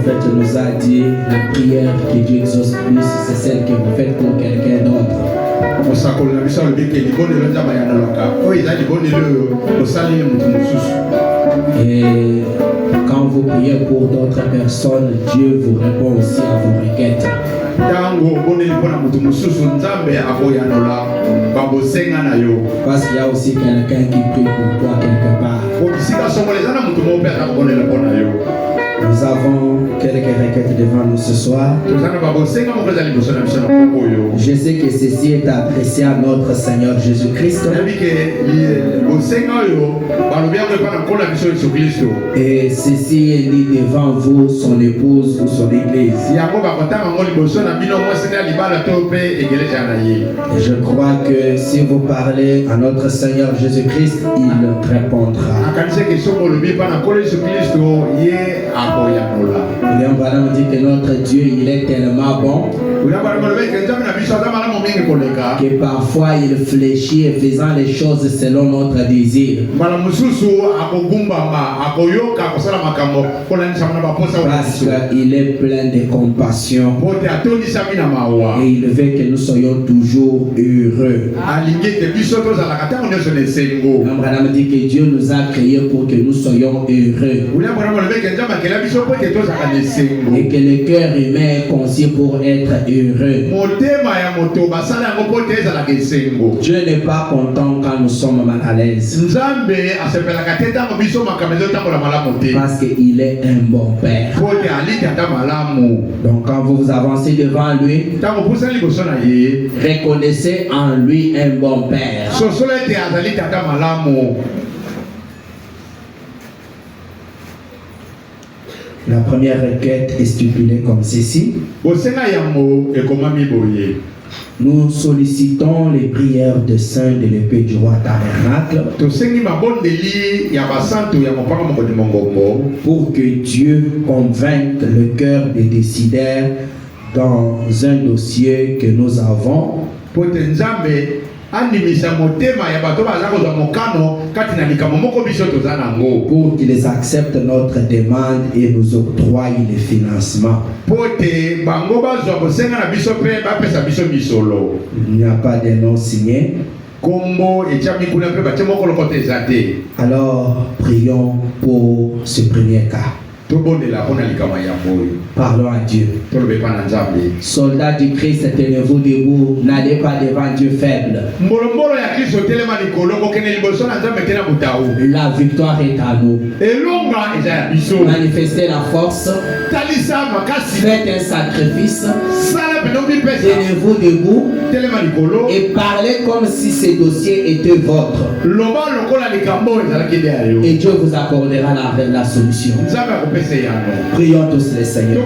prophète nous a dit la prière que Dieu exauce plus, c'est celle que vous faites pour quelqu'un d'autre. Et quand vous priez pour d'autres personnes, Dieu vous répond aussi à vos requêtes. Parce qu'il y a aussi quelqu'un qui prie pour toi quelque part. Nous avons quelques requêtes devant nous ce soir. Je sais que ceci est adressé à notre Seigneur Jésus-Christ. Et ceci est dit devant vous, son épouse ou son église. Et je crois que si vous parlez à notre Seigneur Jésus-Christ, il répondra. William Branham dit que notre Dieu, il est tellement bon que parfois il fléchit et faisant les choses selon notre désir. Parce qu'il est plein de compassion et il veut que nous soyons toujours heureux. William Branham dit que Dieu nous a créés pour que nous soyons heureux. Et que le cœur humain est conçu pour être heureux. Dieu n'est pas content quand nous sommes mal à l'aise. Parce qu'il est un bon père. Donc quand vous avancez devant lui, reconnaissez en lui un bon père. La première requête est stipulée comme ceci. Nous sollicitons les prières des saints de l'épée du roi tabernacle pour que Dieu convainque le cœur des décideurs dans un dossier que nous avons pour qu'ils acceptent notre demande et nous octroient les financements. Il n'y a pas de nom signé. Alors prions pour ce premier cas. Parlons à Dieu. Soldats du Christ, tenez-vous debout. N'allez pas devant Dieu faible. La victoire est à nous. Manifestez la force. Faites un sacrifice. Tenez-vous debout et parlez comme si ce dossier était votre. Et Dieu vous accordera la solution. Prions tous les Seigneurs.